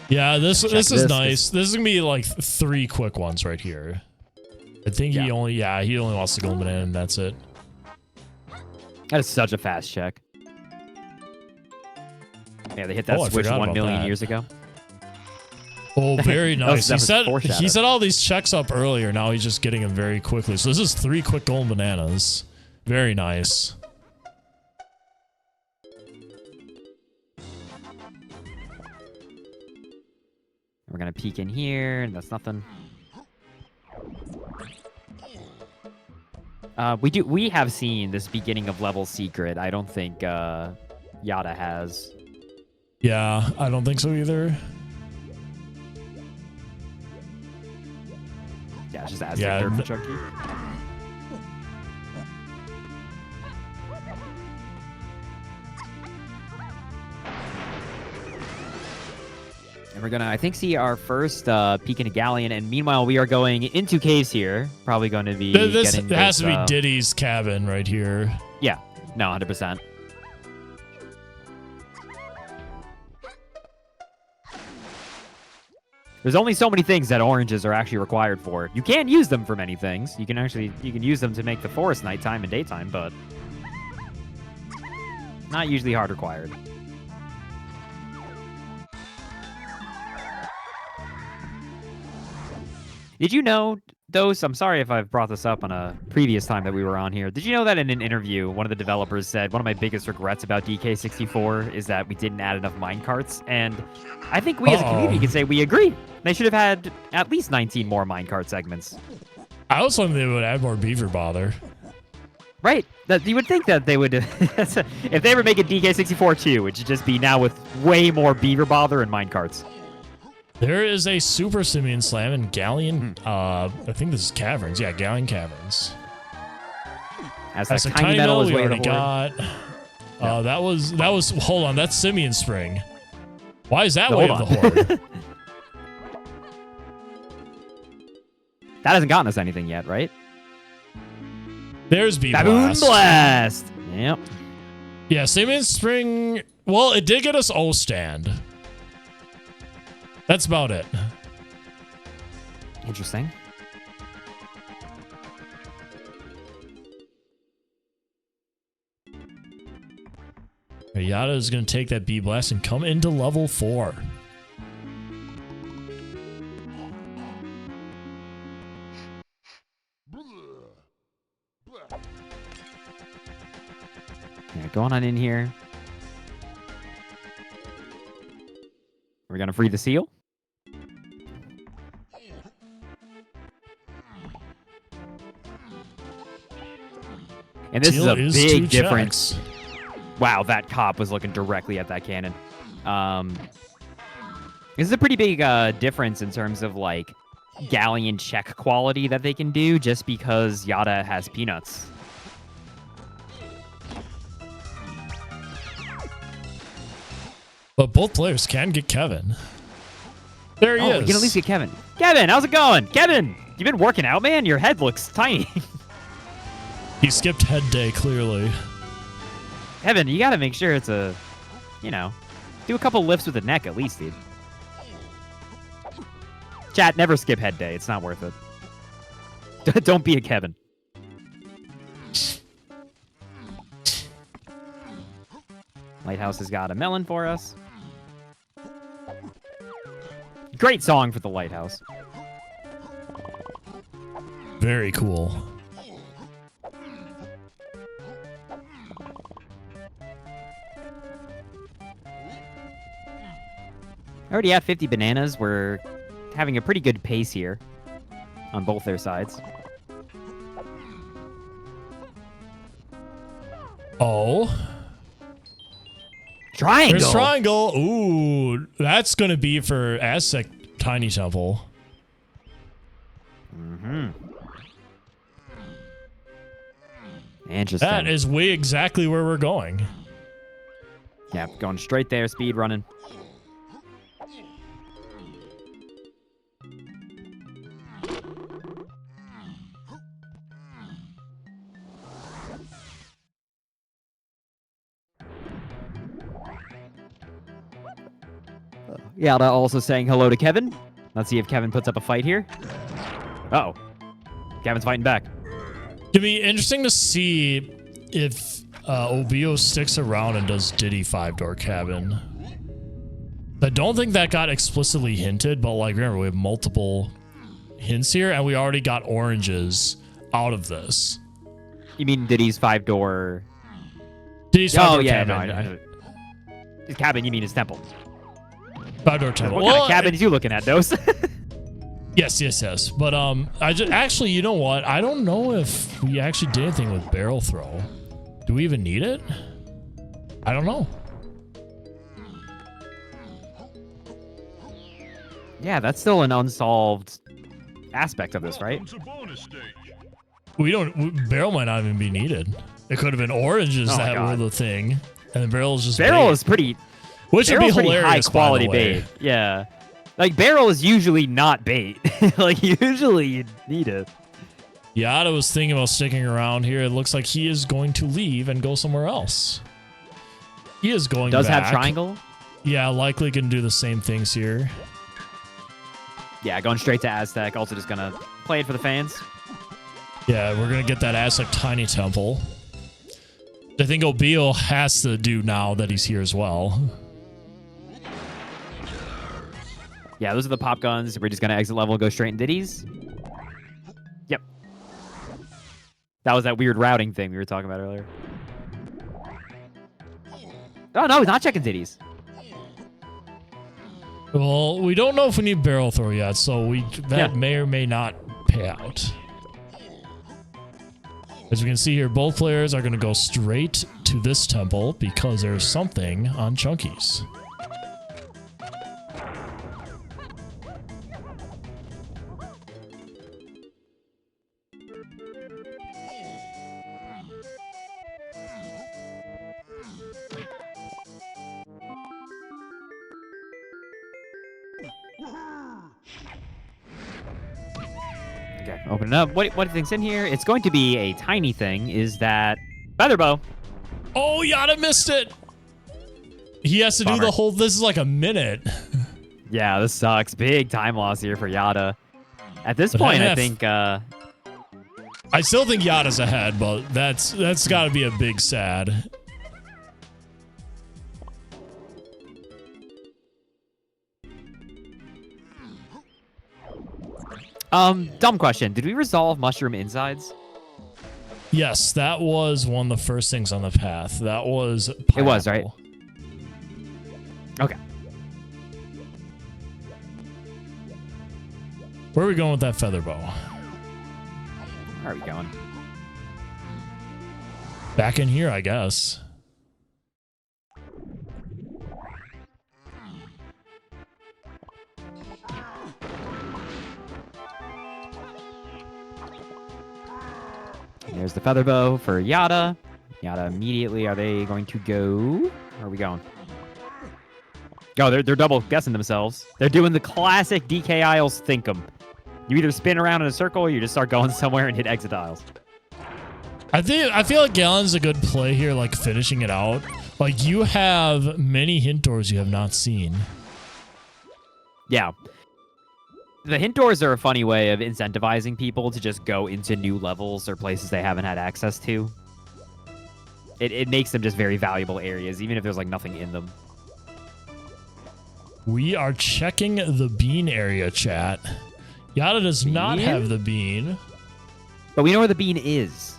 Yeah, this is nice. This is gonna be like 3 quick ones right here. I think he only wants the golden banana and that's it. That is such a fast check. Yeah, they hit that switch 1 million years ago. Oh, very nice. He set all these checks up earlier. Now he's just getting them very quickly. So this is 3 quick golden bananas. Very nice. We're gonna peek in here, and that's nothing. We have seen this beginning of level secret. I don't think Yata has. Yeah, I don't think so either. Yeah, it's just Aztec dirt for Chunky. And we're gonna, I think, see our first peek into Galleon, and meanwhile we are going into caves here. Probably going to be this has to be Diddy's cabin right here. Yeah, no, 100%. There's only so many things that oranges are actually required for. You can use them for many things. You can use them to make the forest nighttime and daytime, but not usually hard required. Did you know, Dose, I'm sorry if I've brought this up on a previous time that we were on here. Did you know that in an interview, one of the developers said, one of my biggest regrets about DK64 is that we didn't add enough minecarts? And I think we as a community can say we agree. They should have had at least 19 more minecart segments. I was hoping they would add more beaver bother. Right. You would think that they would, if they ever make a DK64 2, it should just be now with way more beaver bother and minecarts. There is a Super Simian Slam in Galleon. I think this is Caverns. Yeah, Galleon Caverns. As a tiny metal we already got. That was. Hold on, that's Simian Spring. Why is that way of the horde? That hasn't gotten us anything yet, right? There's B Baboon Blast. Yep. Yeah, Simian Spring. Well, it did get us O stand. That's about it. Interesting. Yata is going to take that B blast and come into level 4. Yeah, going on in here. We're going to free the seal. And this is a big difference. Wow, that cop was looking directly at that cannon. This is a pretty big difference in terms of like Galleon check quality that they can do just because Yata has peanuts. But both players can get Kevin. There he is. We can at least get Kevin. Kevin, how's it going? Kevin, you been working out, man? Your head looks tiny. He skipped head day, clearly. Kevin, you got to make sure it's a, do a couple lifts with the neck at least, dude. Chat, never skip head day. It's not worth it. Don't be a Kevin. Lighthouse has got a melon for us. Great song for the Lighthouse. Very cool. Already at 50 bananas. We're having a pretty good pace here on both their sides. Oh. Triangle. There's triangle. Ooh, that's going to be for Aztec Tiny Temple. Mm-hmm. Interesting. That is way exactly where we're going. Yeah, going straight there, speed running. Yata also saying hello to Kevin. Let's see if Kevin puts up a fight here. Uh-oh. Kevin's fighting back. It'd be interesting to see if Obiyo sticks around and does Diddy 5-door cabin. I don't think that got explicitly hinted, but like remember we have multiple hints here and we already got oranges out of this. You mean Diddy's 5-door? Diddy's 5-door yeah, cabin. no, I know. His cabin, you mean his temple. 5-door temple. What kind of cabins you looking at, Dose? Yes. But actually, you know what? I don't know if we actually did anything with barrel throw. Do we even need it? I don't know. Yeah, that's still an unsolved aspect of this, right? We don't. Barrel might not even be needed. It could have been oranges that were the thing, and the barrel is just barrel bait. is pretty. Which would be hilarious. High quality bait. Yeah, like barrel is usually not bait. Like usually you need it. Yata was thinking about sticking around here. It looks like he is going to leave and go somewhere else. He is going. Does back. have triangle? Yeah, likely can do the same things here. Yeah, going straight to Aztec. Also just gonna play it for the fans. Yeah, we're gonna get that Aztec Tiny Temple. I think Obiyo has to do now that he's here as well. Yeah, those are the pop guns. We're just gonna exit level and go straight in Diddy's. Yep. That was that weird routing thing we were talking about earlier. Oh no, he's not checking Diddy's. Well, we don't know if we need barrel throw yet, so that may or may not pay out. As we can see here, both players are going to go straight to this temple because there's something on Chunky's. Okay, open it up. What do you think's in here? It's going to be a tiny thing. Is that feather bow? Oh, Yata missed it. He has to do the whole. This is like a minute. Yeah, this sucks. Big time loss here for Yata. At this point, I think. I still think Yata's ahead, but that's got to be a big sad. Dumb question. Did we resolve mushroom insides? Yes, that was one of the first things on the path. That was pineapple. It was, right? Okay. Where are we going with that feather bow? Where are we going? Back in here, I guess. There's the feather bow for Yata. Yata immediately. Are they going to go? Where are we going? Oh, they're double guessing themselves. They're doing the classic DK Isles thinkum. You either spin around in a circle or you just start going somewhere and hit exit aisles. I feel like Galleon's a good play here, like finishing it out. Like you have many hint doors you have not seen. Yeah. The hint doors are a funny way of incentivizing people to just go into new levels or places they haven't had access to. It makes them just very valuable areas, even if there's like nothing in them. We are checking the bean area, chat. Yata does not have the bean. But we know where the bean is.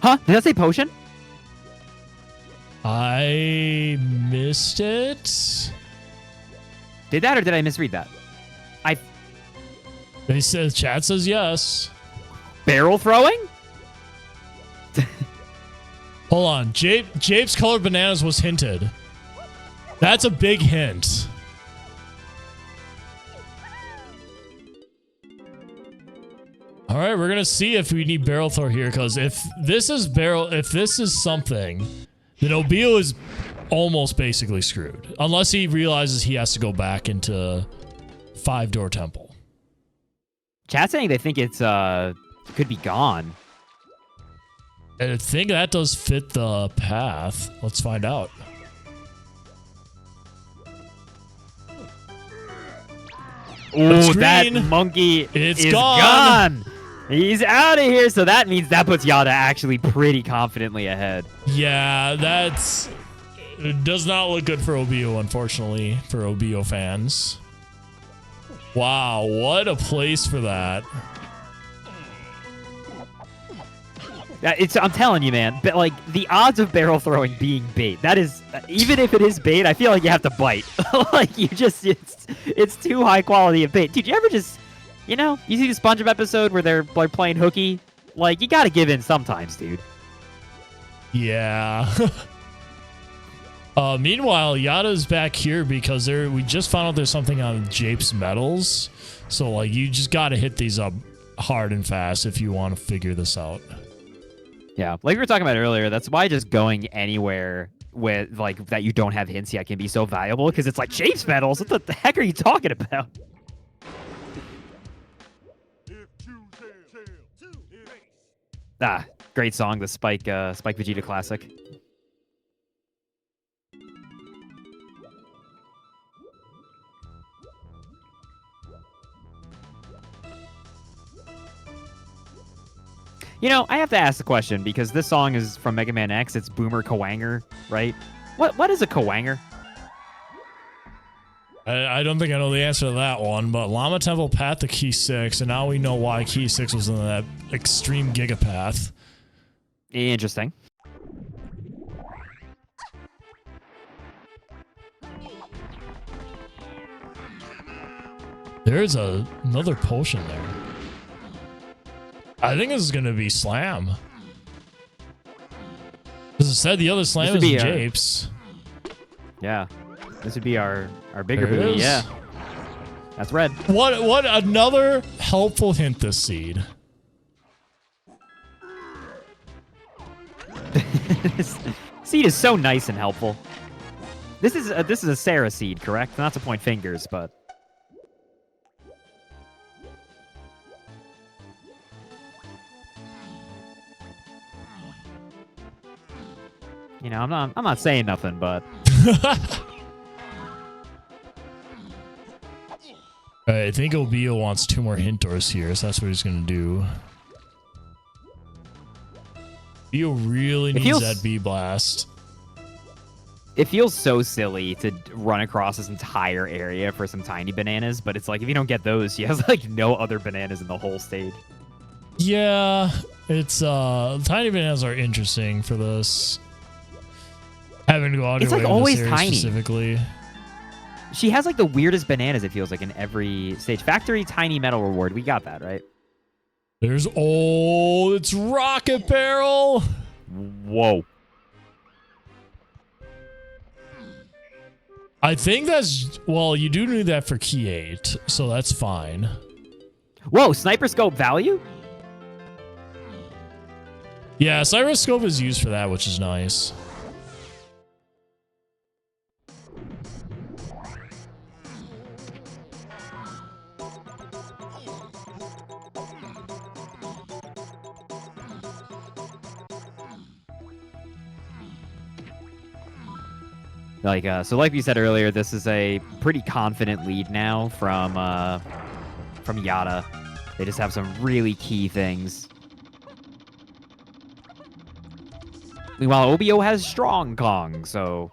Huh? Did I say potion? I missed it. Did that or did I misread that? They said chat says yes. Barrel throwing? Hold on. Jape's colored bananas was hinted. That's a big hint. All right, we're gonna see if we need barrel throw here, because if this is something, then Obiyo is almost basically screwed, unless he realizes he has to go back into 5-door temple. Chat saying they think it's could be gone. And I think that does fit the path. Let's find out. Oh, that monkey is gone. He's out of here. So that means that puts Yata actually pretty confidently ahead. Yeah, it does not look good for Obiyo, unfortunately, for Obiyo fans. Wow, what a place for that. I'm telling you, man. But like the odds of barrel throwing being bait, that is, even if it is bait, I feel like you have to bite. Like it's too high quality of bait. Dude, you ever just, you see the SpongeBob episode where they're playing hooky? Like you got to give in sometimes, dude. Yeah. Meanwhile, Yata's back here because we just found out there's something on Jape's medals. So like you just got to hit these up hard and fast if you want to figure this out. Yeah, like we were talking about earlier, that's why just going anywhere with like that you don't have hints yet can be so valuable, because it's like Jape's medals. What the heck are you talking about? Ah, great song, the Spike Vegeta classic. I have to ask the question, because this song is from Mega Man X. It's Boomer Kawanger, right? What is a Kawanger? I don't think I know the answer to that one, but Llama Temple Path to Key 6, and now we know why Key 6 was in that extreme gigapath. Interesting. There's another potion there. I think this is going to be Slam. As I said, the other Slam is Japes. Yeah. This would be our bigger booty. Yeah. That's red. What another helpful hint this seed. This seed is so nice and helpful. This is a Sarah seed, correct? Not to point fingers, but I'm not saying nothing, but I think Obiyo wants 2 more hint doors here, so that's what he's gonna do. Obiyo really needs that B blast. It feels so silly to run across this entire area for some tiny bananas, but it's like if you don't get those, you have like no other bananas in the whole stage. Yeah, it's tiny bananas are interesting for this. Having to go out of your way always in this area tiny. Specifically. She has like the weirdest bananas, it feels like, in every stage. Factory tiny metal reward. We got that, right? It's Rocket Barrel. Whoa. I think you do need that for Key 8, so that's fine. Whoa, Sniper Scope value? Yeah, Sniper Scope is used for that, which is nice. So like we said earlier, this is a pretty confident lead now from Yata. They just have some really key things. Meanwhile, Obiyo has Strong Kong, so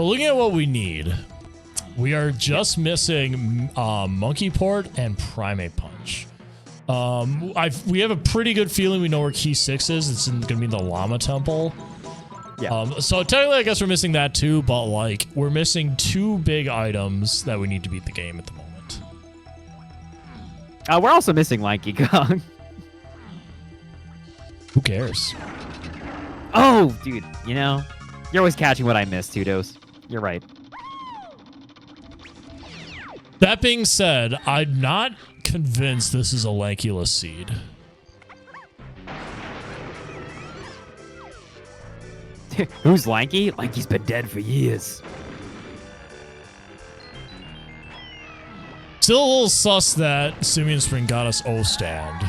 looking at what we need, we are just missing Monkey Port and Primate Punch. We have a pretty good feeling we know where Key 6 is. It's going to be in the Llama Temple. Yeah. So technically, I guess we're missing that too, but like we're missing 2 big items that we need to beat the game at the moment. We're also missing Lanky Kong. Who cares? Oh, dude, you know, you're always catching what I missed, Tudos. You're right. That being said, I'm not convinced this is a Lankulus seed. Who's Lanky? Lanky's been dead for years. Still a little sus that Simian Spring got us O-stand.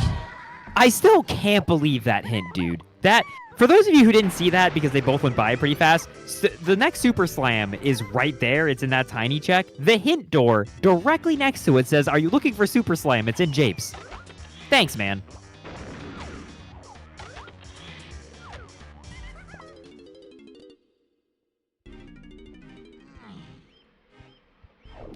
I still can't believe that hint, dude. That, for those of you who didn't see that because they both went by pretty fast, the next Super Slam is right there. It's in that tiny check. The hint door directly next to it says, "Are you looking for Super Slam?" It's in Japes. Thanks, man.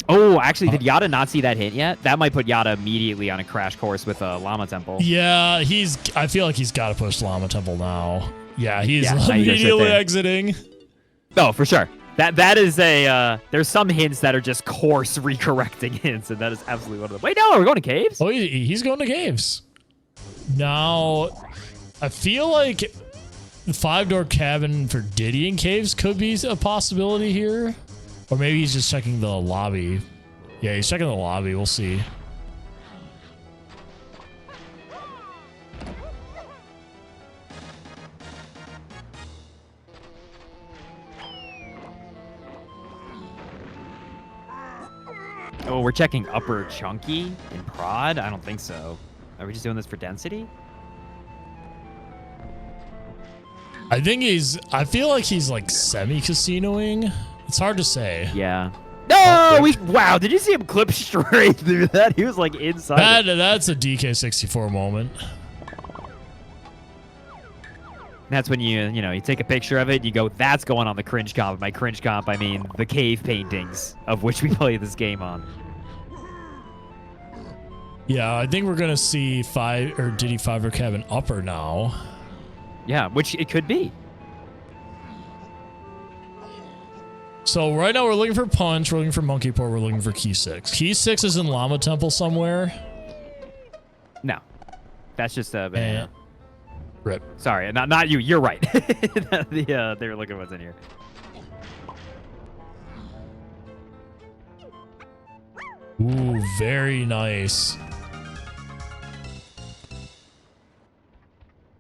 Oh, actually, did Yata not see that hint yet? That might put Yata immediately on a crash course with Llama Temple. Yeah, I feel like he's got to push Llama Temple now. Yeah, he's Yeah, immediately exiting. Oh, for sure. That is a, there's some hints that are just course recorrecting hints, and that is absolutely one of them. Wait, no, we're going to caves? Oh, he's going to caves. Now, I feel like the 5-door cabin for Diddy in caves could be a possibility here. Or maybe he's just checking the lobby. Yeah, he's checking the lobby. We'll see. Oh, we're checking upper chunky in prod? I don't think so. Are we just doing this for density? I feel like he's like semi-casinoing. It's hard to say. Yeah. No! Wow, did you see him clip straight through that? He was like inside. That's a DK64 moment. That's when you take a picture of it, you go, that's going on the cringe comp. By cringe comp, I mean the cave paintings of which we play this game on. Yeah, I think we're gonna see Diddy 5-door cabin upper now. Yeah, which it could be. So right now we're looking for Punch, we're looking for Monkey Port, we're looking for Key 6. Key 6 is in Llama Temple somewhere. No. That's just a banana. Rip. Sorry, not you. You're right. They were looking what's in here. Ooh, very nice.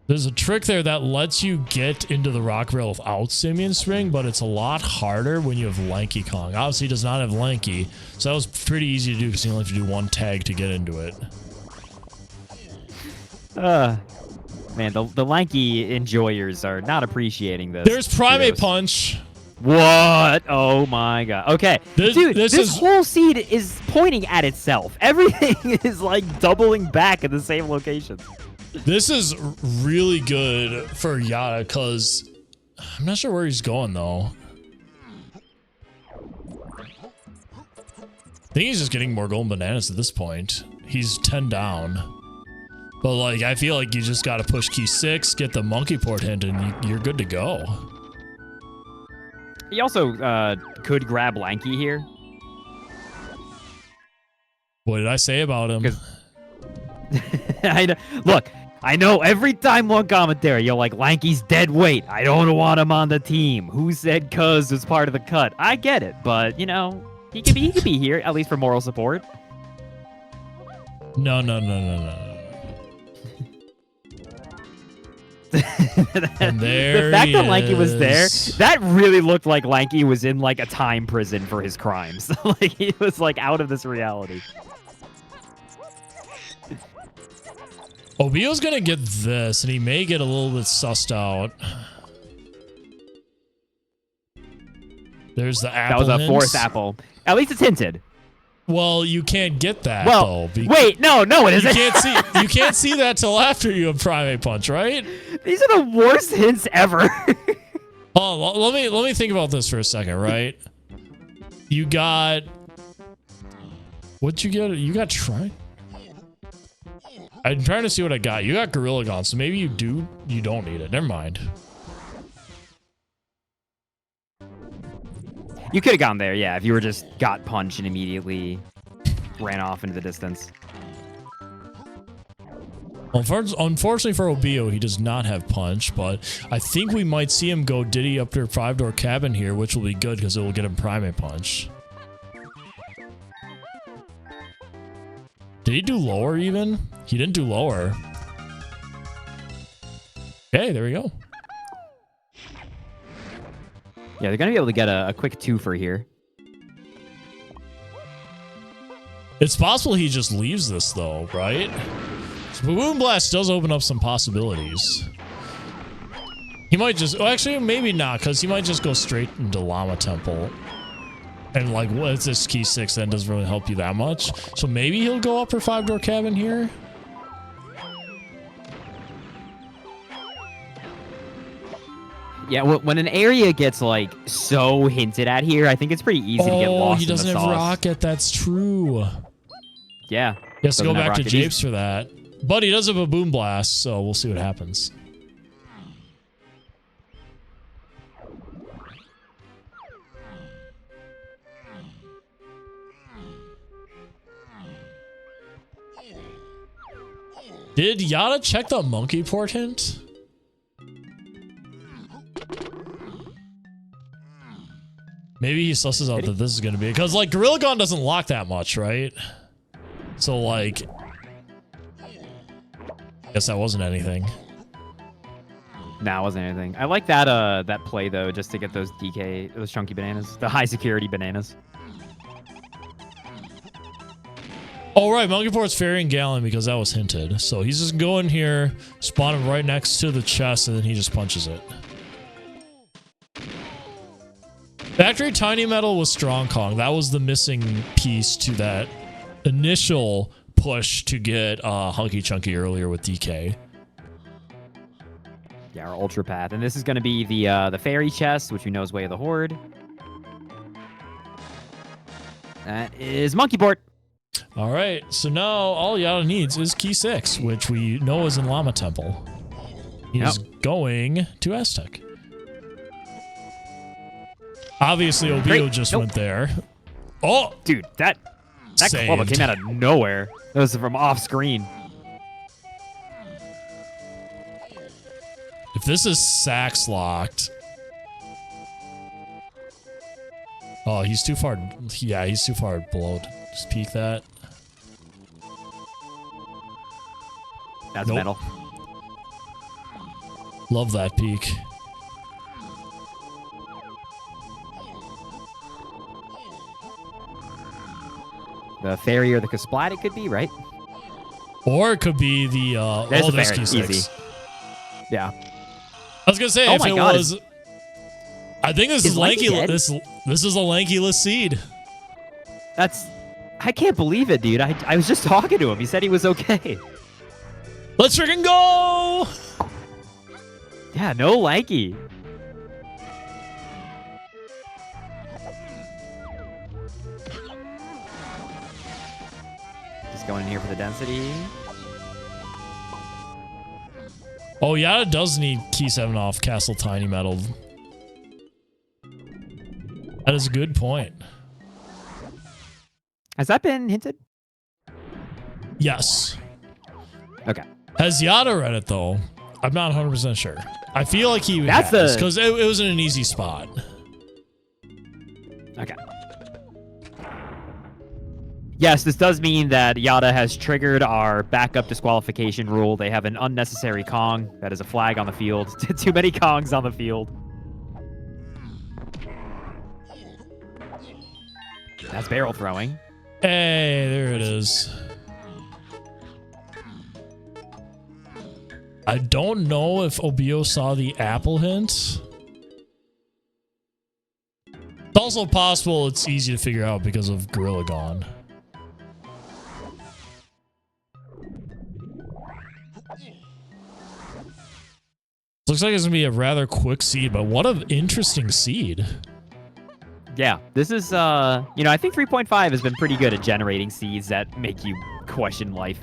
There's a trick there that lets you get into the rock rail without Simian Spring, but it's a lot harder when you have Lanky Kong. Obviously, he does not have Lanky, so that was pretty easy to do because you only have to do 1 tag to get into it. Man, the lanky enjoyers are not appreciating this. There's Primate Punch. What? Oh my god. Okay. Dude, this whole seed is pointing at itself. Everything is like doubling back in the same location. This is really good for Yata because I'm not sure where he's going though. I think he's just getting more golden bananas at this point. He's 10 down. But like, I feel like you just got to push Key 6, get the Monkey Port hint, and you're good to go. He also could grab Lanky here. What did I say about him? Look, I know every time one commentary, you're like, Lanky's dead weight. I don't want him on the team. Who said Cuz was part of the cut? I get it, but, you know, he could be here, at least for moral support. No. And there the fact that Lanky was there, that really looked like Lanky was in like a time prison for his crimes. Like he was like out of this reality. Obiyo's gonna get this, and he may get a little bit sussed out. There's the apple. That was a fourth apple. At least it's hinted. Well, you can't get that well, though. Wait, no, it isn't. You can't see that till after you have Primate Punch, right? These are the worst hints ever. Oh, let me think about this for a second, right? You got... What'd you get? You got try? I'm trying to see what I got. You got Gorilla Gone, so maybe you don't need it. Never mind. You could have gone there, yeah, if you were just got punched and immediately ran off into the distance. Unfortunately for Obiyo, he does not have punch, but I think we might see him go Diddy up to 5-door cabin here, which will be good because it will get him primate punch. Did he do lower even? He didn't do lower. Okay, there we go. Yeah, they're going to be able to get a quick twofer here. It's possible he just leaves this though, right? So Boom Blast does open up some possibilities. He might just... Oh, actually, maybe not, because he might just go straight into Llama Temple. And like, what's this key 6 then doesn't really help you that much. So maybe he'll go up for 5-door cabin here. Yeah, when an area gets like so hinted at here, I think it's pretty easy to get lost. Oh, he doesn't in the have sauce. rocket. That's true. Yeah. He has to go Doesn't have back to rocket. Japes for that. But he does have a Boom Blast, so we'll see what happens. Did Yata check the monkey port hint? Maybe he susses out that this is going to be... Because, like, Gorilla Gun doesn't lock that much, right? So, like... I guess that wasn't anything. Nah, it wasn't anything. I like that that play, though, just to get those those chunky bananas. The high-security bananas. Oh, right. Monkey Port's Fairy and Galleon because that was hinted. So he's just going here, spawning right next to the chest, and then he just punches it. Factory Tiny Metal was Strong Kong. That was the missing piece to that initial push to get Hunky Chunky earlier with DK. Yeah, our Ultra Path. And this is going to be the Fairy chest, which we know is Way of the Horde. That is Monkey Port. All right, so now all Yata needs is Key 6, which we know is in Llama Temple. He's going to Aztec. Obviously, Obiyo just went there. Oh! Dude, that clubber came out of nowhere. That was from off screen. If this is Sax locked... Oh, he's too far... Yeah, he's too far below to just peek that. That's metal. Love that peek. The Fairy or the Kasplat, it could be, right? Or it could be the... There's the there's Fairy. Key 6. Easy. Yeah. I was gonna say, if it was... I think this is lanky. This is a lankyless seed. That's... I can't believe it, dude. I was just talking to him. He said he was okay. Let's freaking go! Yeah, no lanky. Just going in here for the density. Oh, yeah, it does need Key 7 off Castle Tiny Metal. That is a good point. Has that been hinted? Yes. Okay. Has Yata read it, though? I'm not 100% sure. I feel like he has, because it was in an easy spot. Okay. Yes, this does mean that Yata has triggered our backup disqualification rule. They have an unnecessary Kong. That is a flag on the field. Too many Kongs on the field. That's barrel throwing. Hey, there it is. I don't know if Obiyo saw the apple hint. It's also possible it's easy to figure out because of Gorilla Gone. Looks like it's going to be a rather quick seed, but what an interesting seed. Yeah, this is, you know, I think 3.5 has been pretty good at generating seeds that make you question life.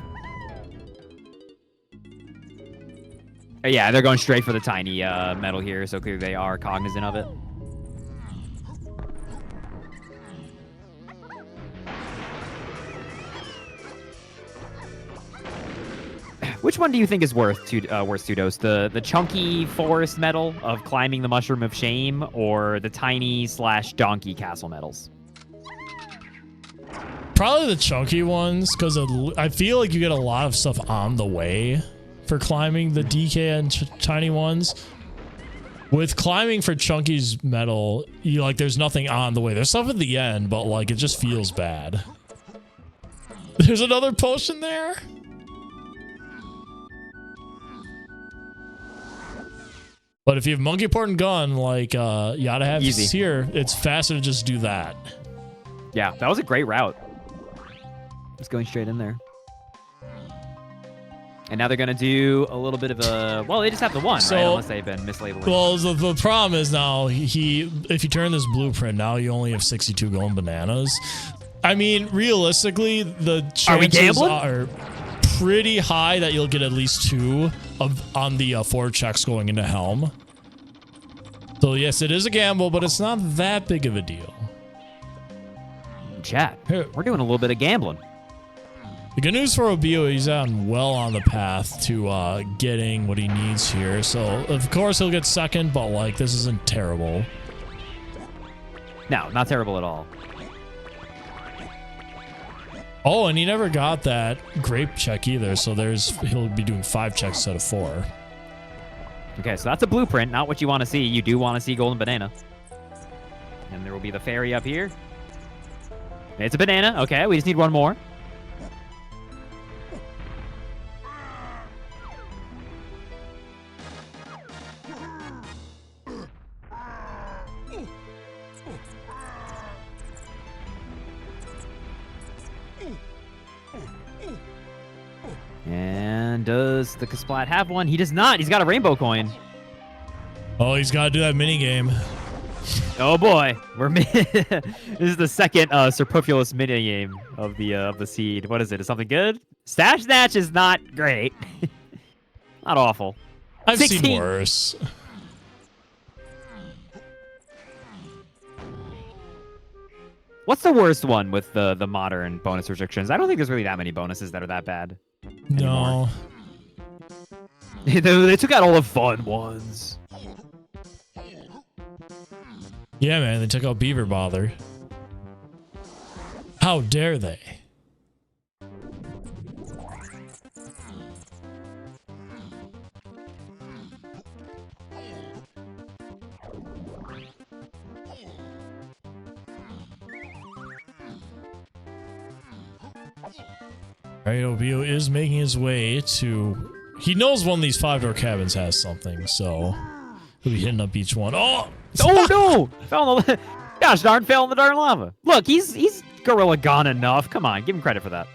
Yeah, they're going straight for the tiny metal here, so clearly they are cognizant of it. Which one do you think is worse, Tudos? The chunky forest metal of climbing the mushroom of shame, or the tiny / donkey castle metals? Probably the chunky ones, because I feel like you get a lot of stuff on the way for climbing the DK and tiny ones. With climbing for chunky's metal, you like there's nothing on the way. There's stuff at the end, but like it just feels bad. There's another potion there. But if you have monkey port and gun, like Yata has here, it's faster to just do that. Yeah, that was a great route. Just going straight in there. And now they're going to do a little bit of a... Well, they just have the one, right? Unless they've been mislabeling. Well, the problem is now, if you turn this blueprint, now you only have 62 golden bananas. I mean, realistically, the chances are pretty high that you'll get at least 2 on the 4 checks going into Helm. So yes, it is a gamble, but it's not that big of a deal. Chat, we're doing a little bit of gambling. The good news for Obiyo, he's well on the path to getting what he needs here. So of course he'll get second, but like this isn't terrible. No, not terrible at all. Oh, and he never got that grape check either, so he'll be doing 5 checks instead of 4. Okay, so that's a blueprint, not what you want to see. You do want to see golden banana. And there will be the fairy up here. It's a banana. Okay, we just need one more. And does the Kasplat have one? He does not. He's got a rainbow coin. Oh, he's got to do that mini game. Oh boy, this is the second superfluous mini game of the seed. What is it? Is something good? Stash Snatch is not great. Not awful. I've seen worse. What's the worst one with the modern bonus restrictions? I don't think there's really that many bonuses that are that bad. No. They took out all the fun ones. Yeah, man, they took out Beaver Bother. How dare they? Alright, Obiyo is making his way to... He knows one of these 5-door cabins has something, so... He'll be hitting up each one. Oh! Oh no! Fell in the... Gosh darn, fell in the darn lava. Look, he's gorilla gone enough. Come on, give him credit for that.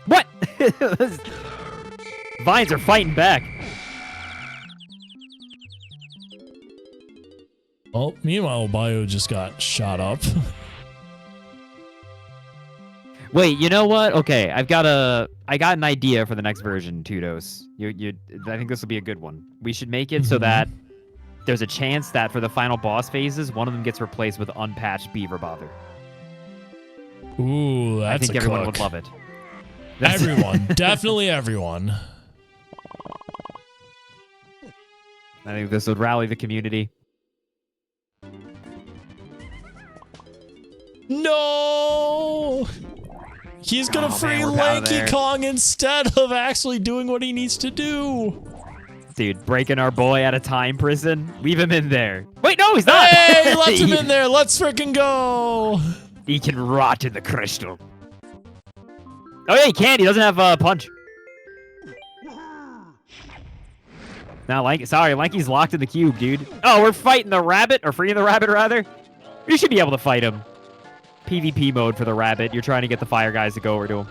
What? Vines are fighting back. Well, meanwhile, Obiyo just got shot up. Wait, you know what? Okay, I got an idea for the next version, Tudos. I think this will be a good one. We should make it so that there's a chance that for the final boss phases, one of them gets replaced with unpatched Beaver Bother. Ooh, that's I think everyone would love it. Everyone, definitely everyone. I think this would rally the community. No! He's gonna free Lanky Kong instead of actually doing what he needs to do. Dude, breaking our boy out of time prison. Leave him in there. Wait, no, he's not. Hey, let's him in there. Let's freaking go. He can rot in the crystal. Oh, yeah, he can. He doesn't have punch. Now, Lanky's locked in the cube, dude. Oh, we're fighting the rabbit, or freeing the rabbit, rather. You should be able to fight him. PvP mode for the rabbit. You're trying to get the fire guys to go over to him.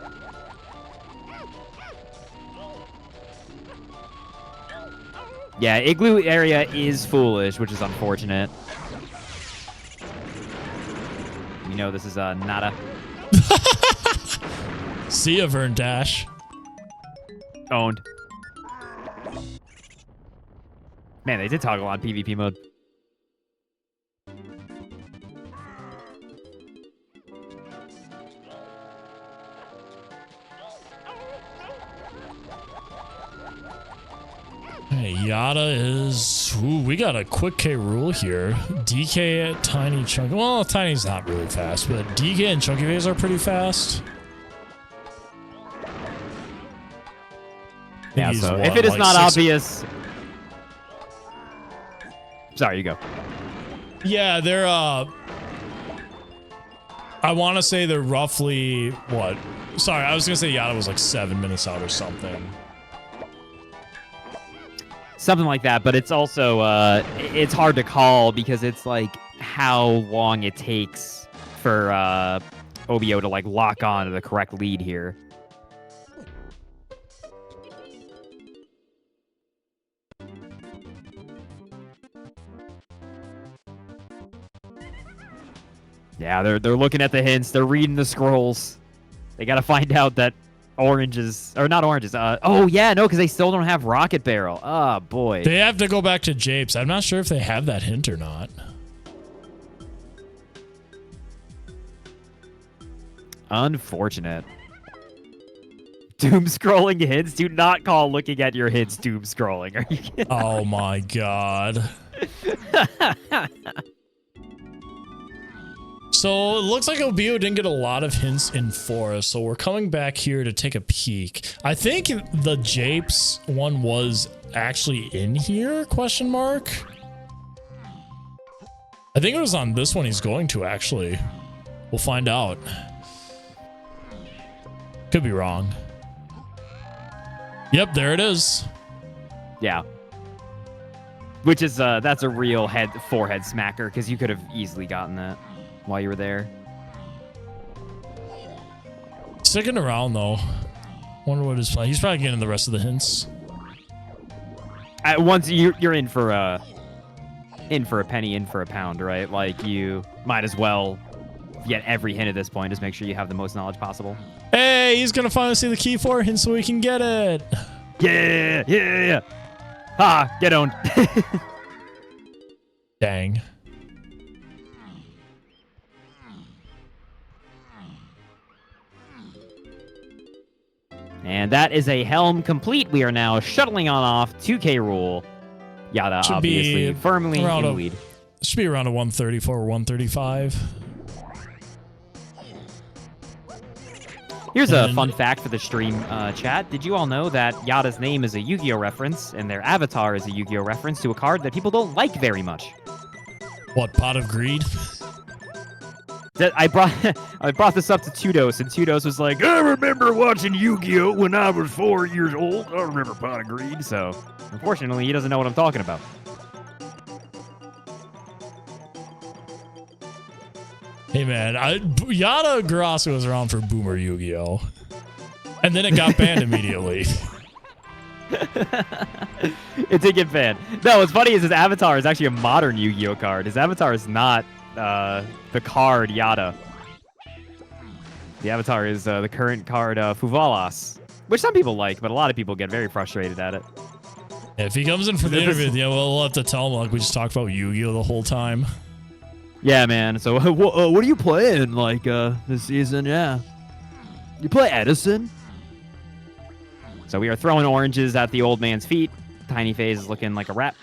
Yeah, igloo area is foolish, which is unfortunate. You know this is nada. See ya, Vern Dash. Owned. Man, they did toggle on PvP mode. Hey, Yata is... Ooh, we got a quick K rule here. DK, Tiny, Chunky... Well, Tiny's not really fast, but DK and Chunky Phase are pretty fast. Yeah, so if it is not obvious... Sorry, you go. Yeah, they're, I want to say they're roughly, what? Sorry, I was going to say Yata was like 7 minutes out or something. Something like that, but it's also, it's hard to call because it's like how long it takes for, Obiyo to like lock on to the correct lead here. Yeah, they're looking at the hints. They're reading the scrolls. They got to find out that oranges, or not oranges. Oh yeah, no, because they still don't have rocket barrel. Oh boy. They have to go back to Japes. I'm not sure if they have that hint or not. Unfortunate. Doom scrolling hints. Do not call looking at your hints doom scrolling. Are you kidding? Oh my god. So it looks like Obiyo didn't get a lot of hints in Forest, so we're coming back here to take a peek. I think the Japes one was actually in here, question mark? I think it was on this one he's going to, actually. We'll find out. Could be wrong. Yep, there it is. Yeah. Which is, that's a real forehead smacker, because you could have easily gotten that while you were there. Sticking around though. Wonder what his plan. He's probably getting the rest of the hints. Once you're in for a penny, in for a pound, right? Like you might as well get every hint at this point. Just make sure you have the most knowledge possible. Hey, he's gonna finally see the key for a hint so we can get it. Yeah. Ah, get owned. Dang. And that is a Helm complete. We are now shuttling on off 2K rule. Yata Should obviously be firmly in the lead. Should be around a 134 or 135. Here's a fun fact for the stream chat. Did you all know that Yata's name is a Yu-Gi-Oh reference and their avatar is a Yu-Gi-Oh reference to a card that people don't like very much? What, Pot of Greed? I brought this up to Tudos, and Tudos was like, I remember watching Yu-Gi-Oh when I was 4 years old. I remember Pot of Greed. So, unfortunately, he doesn't know what I'm talking about. Hey man, Yata Garasu was around for Boomer Yu-Gi-Oh! And then it got banned immediately. It did get banned. No, what's funny is his avatar is actually a modern Yu-Gi-Oh card. His avatar is not the card Yata. The avatar is the current card Fuvalas, which some people like, but a lot of people get very frustrated at it. Yeah, if he comes in for the interview, yeah, we'll have to tell him like we just talked about Yu-Gi-Oh! The whole time. Yeah, man. So, what are you playing like this season? Yeah, you play Edison. So we are throwing oranges at the old man's feet. Tiny Phase is looking like a rat.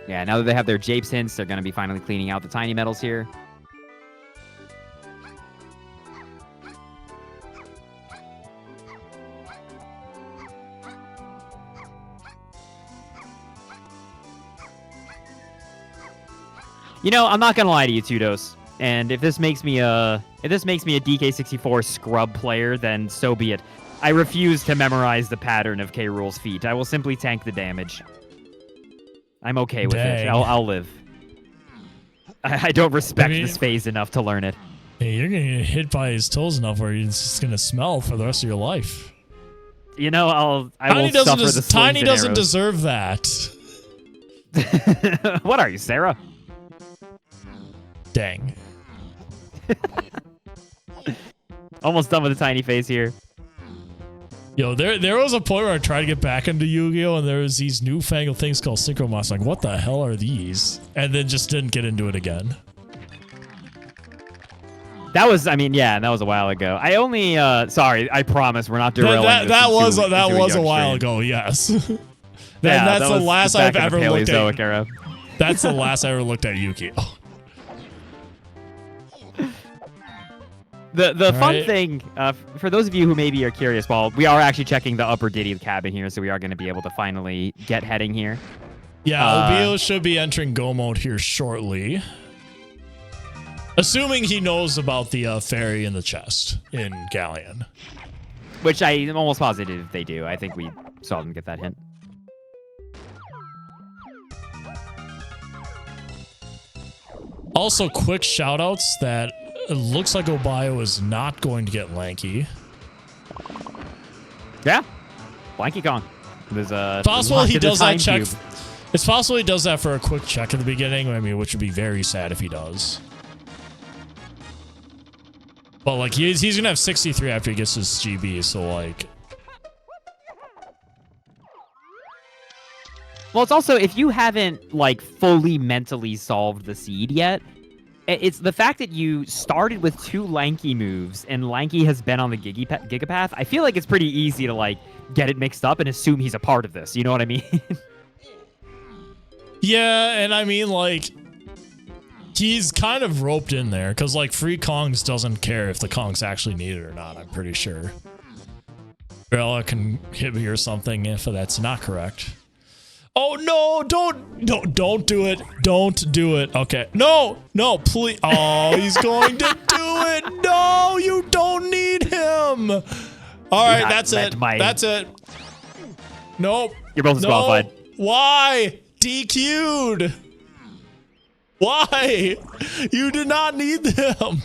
Yeah, now that they have their Japes hints, they're going to be finally cleaning out the tiny metals here. You know, I'm not going to lie to you, Tudos. And if this makes me a DK64 scrub player, then so be it. I refuse to memorize the pattern of K. Rool's feat. I will simply tank the damage. I'm okay with it. I'll live. I don't respect this phase enough to learn it. Hey, you're gonna get hit by his toes enough where it's just gonna smell for the rest of your life. You know, I will suffer the slings Tiny and doesn't arrows. deserve that. What are you, Sarah? Dang. Almost done with the tiny face here. Yo, there was a point where I tried to get back into Yu-Gi-Oh! And there was these newfangled things called Synchro Moss. Like, what the hell are these? And then just didn't get into it again. That was, I mean, yeah, that was a while ago. I only, sorry, I promise we're not derailing That was into a while stream. ago, yes. That's the last I've ever looked at. Era. That's the last I ever looked at Yu-Gi-Oh! The fun thing, for those of you who maybe are curious, well, we are actually checking the upper Diddy cabin here, so we are going to be able to finally get heading here. Yeah, Obiyo should be entering Go mode here shortly. Assuming he knows about the fairy in the chest in Galleon. Which I am almost positive they do. I think we saw them get that hint. Also, quick shoutouts that it looks like Obiyo is not going to get Lanky. Yeah, Lanky Kong. There's a possible he does that check. Cube. It's possible he does that for a quick check at the beginning. I mean, which would be very sad if he does. But like he's gonna have 63 after he gets his GB. So like. Well, it's also, if you haven't, like, fully mentally solved the seed yet, it's the fact that you started with 2 Lanky moves, and Lanky has been on the Gigapath. I feel like it's pretty easy to, like, get it mixed up and assume he's a part of this. You know what I mean? Yeah, and I mean, like, he's kind of roped in there, because, like, Free Kongs doesn't care if the Kongs actually need it or not, I'm pretty sure. Bella can hit me or something if that's not correct. Oh no, don't do it. Don't do it. Okay. No, please. Oh, he's going to do it. No, you don't need him. All right, that's it. That's it. Nope. You're both disqualified. Why? DQ'd. Why? You did not need them.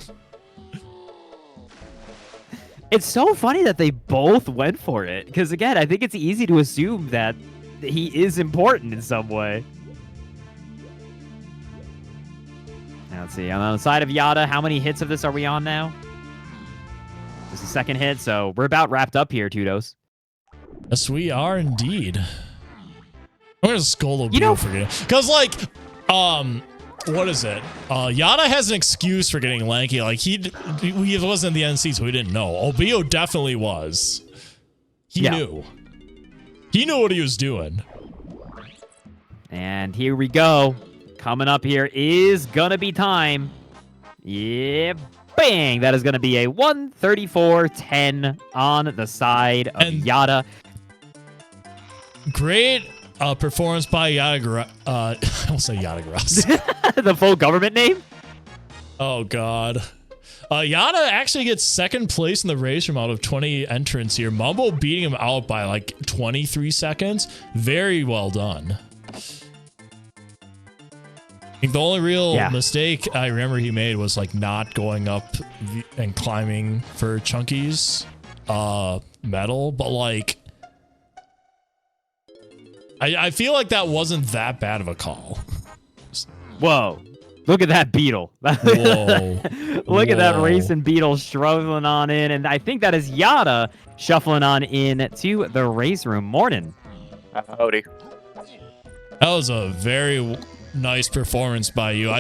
It's so funny that they both went for it. Because again, I think it's easy to assume that he is important in some way. Now, let's see. On the side of Yata, how many hits of this are we on now? This is the second hit, so we're about wrapped up here, Tudos. Yes, we are indeed. I'm gonna scold Obiyo for getting, because like, what is it? Yata has an excuse for getting Lanky. Like he wasn't in the NC, so we didn't know. Obiyo definitely was. He knew. He knew what he was doing. And here we go. Coming up here is gonna be time. Yeah, bang! That is gonna be a 134-10 on the side of Yata. Great performance by Yata. I almost say Yata Grass. The full government name? Oh God. Yata actually gets second place in the race from out of 20 entrants here. Mumbo beating him out by like 23 seconds. Very well done. I think the only real mistake I remember he made was like not going up and climbing for Chunky's medal, but like I feel like that wasn't that bad of a call. Whoa. Look at that beetle. Whoa. Look at that racing beetle struggling on in. And I think that is Yata shuffling on in to the race room. Mornin. Howdy. That was a very nice performance by you.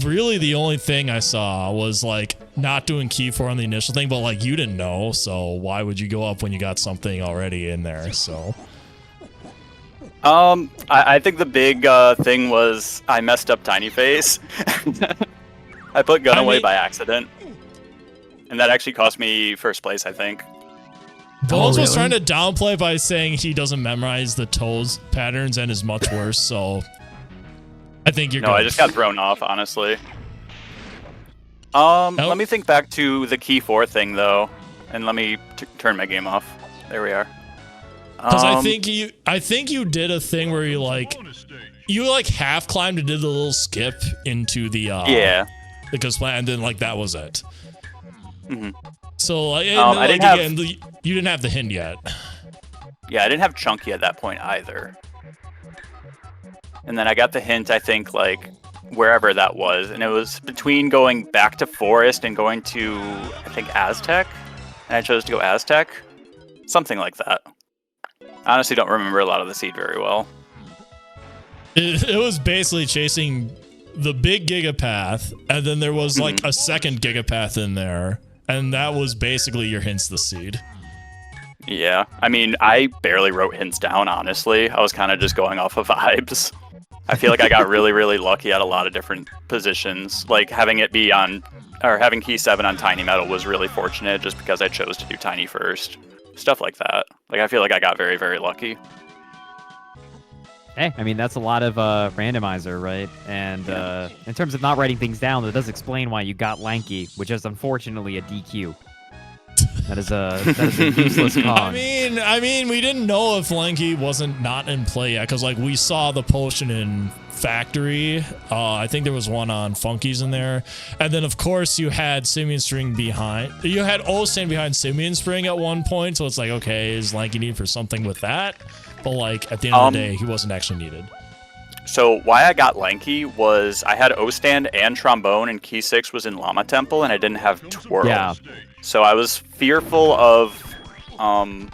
Really the only thing I saw was like not doing key 4 on the initial thing, but like you didn't know, so why would you go up when you got something already in there? So I think the big thing was I messed up Tiny Face. I put gun away by accident, and that actually cost me first place, I think. Bones was trying to downplay by saying he doesn't memorize the toes patterns and is much worse, so I think you're good. I just got thrown off, honestly. Let me think back to the key 4 thing, though, and let me turn my game off. There we are. Because I think you did a thing where you like you like half climbed and did the little skip into the the ghost plant, and then like that was it. Mm-hmm. So like, I didn't have. You didn't have the hint yet. Yeah, I didn't have Chunky at that point either. And then I got the hint, I think, like, wherever that was. And it was between going back to Forest and going to, I think, Aztec. And I chose to go Aztec. Something like that. I honestly don't remember a lot of the seed very well. It was basically chasing the big gigapath, and then there was like a second gigapath in there. And that was basically your hints the seed. Yeah, I mean, I barely wrote hints down, honestly. I was kind of just going off of vibes. I feel like I got really, really lucky at a lot of different positions. Like, having it be on, or having key 7 on Tiny Metal was really fortunate just because I chose to do Tiny first. Stuff like that. Like, I feel like I got very, very lucky. Hey, I mean, that's a lot of randomizer, right? And in terms of not writing things down, that does explain why you got Lanky, which is unfortunately a DQ. That is a useless con. I mean, we didn't know if Lanky wasn't not in play yet, because like we saw the potion in Factory. I think there was one on Funky's in there, and then of course you had Simian String behind. You had O-Stand behind Simian Spring at one point, so it's like, okay, is Lanky needed for something with that? But like at the end of the day, he wasn't actually needed. So why I got Lanky was I had O-Stand and Trombone, and Key 6 was in Llama Temple, and I didn't have Twirl. Yeah. So I was fearful of O-Stand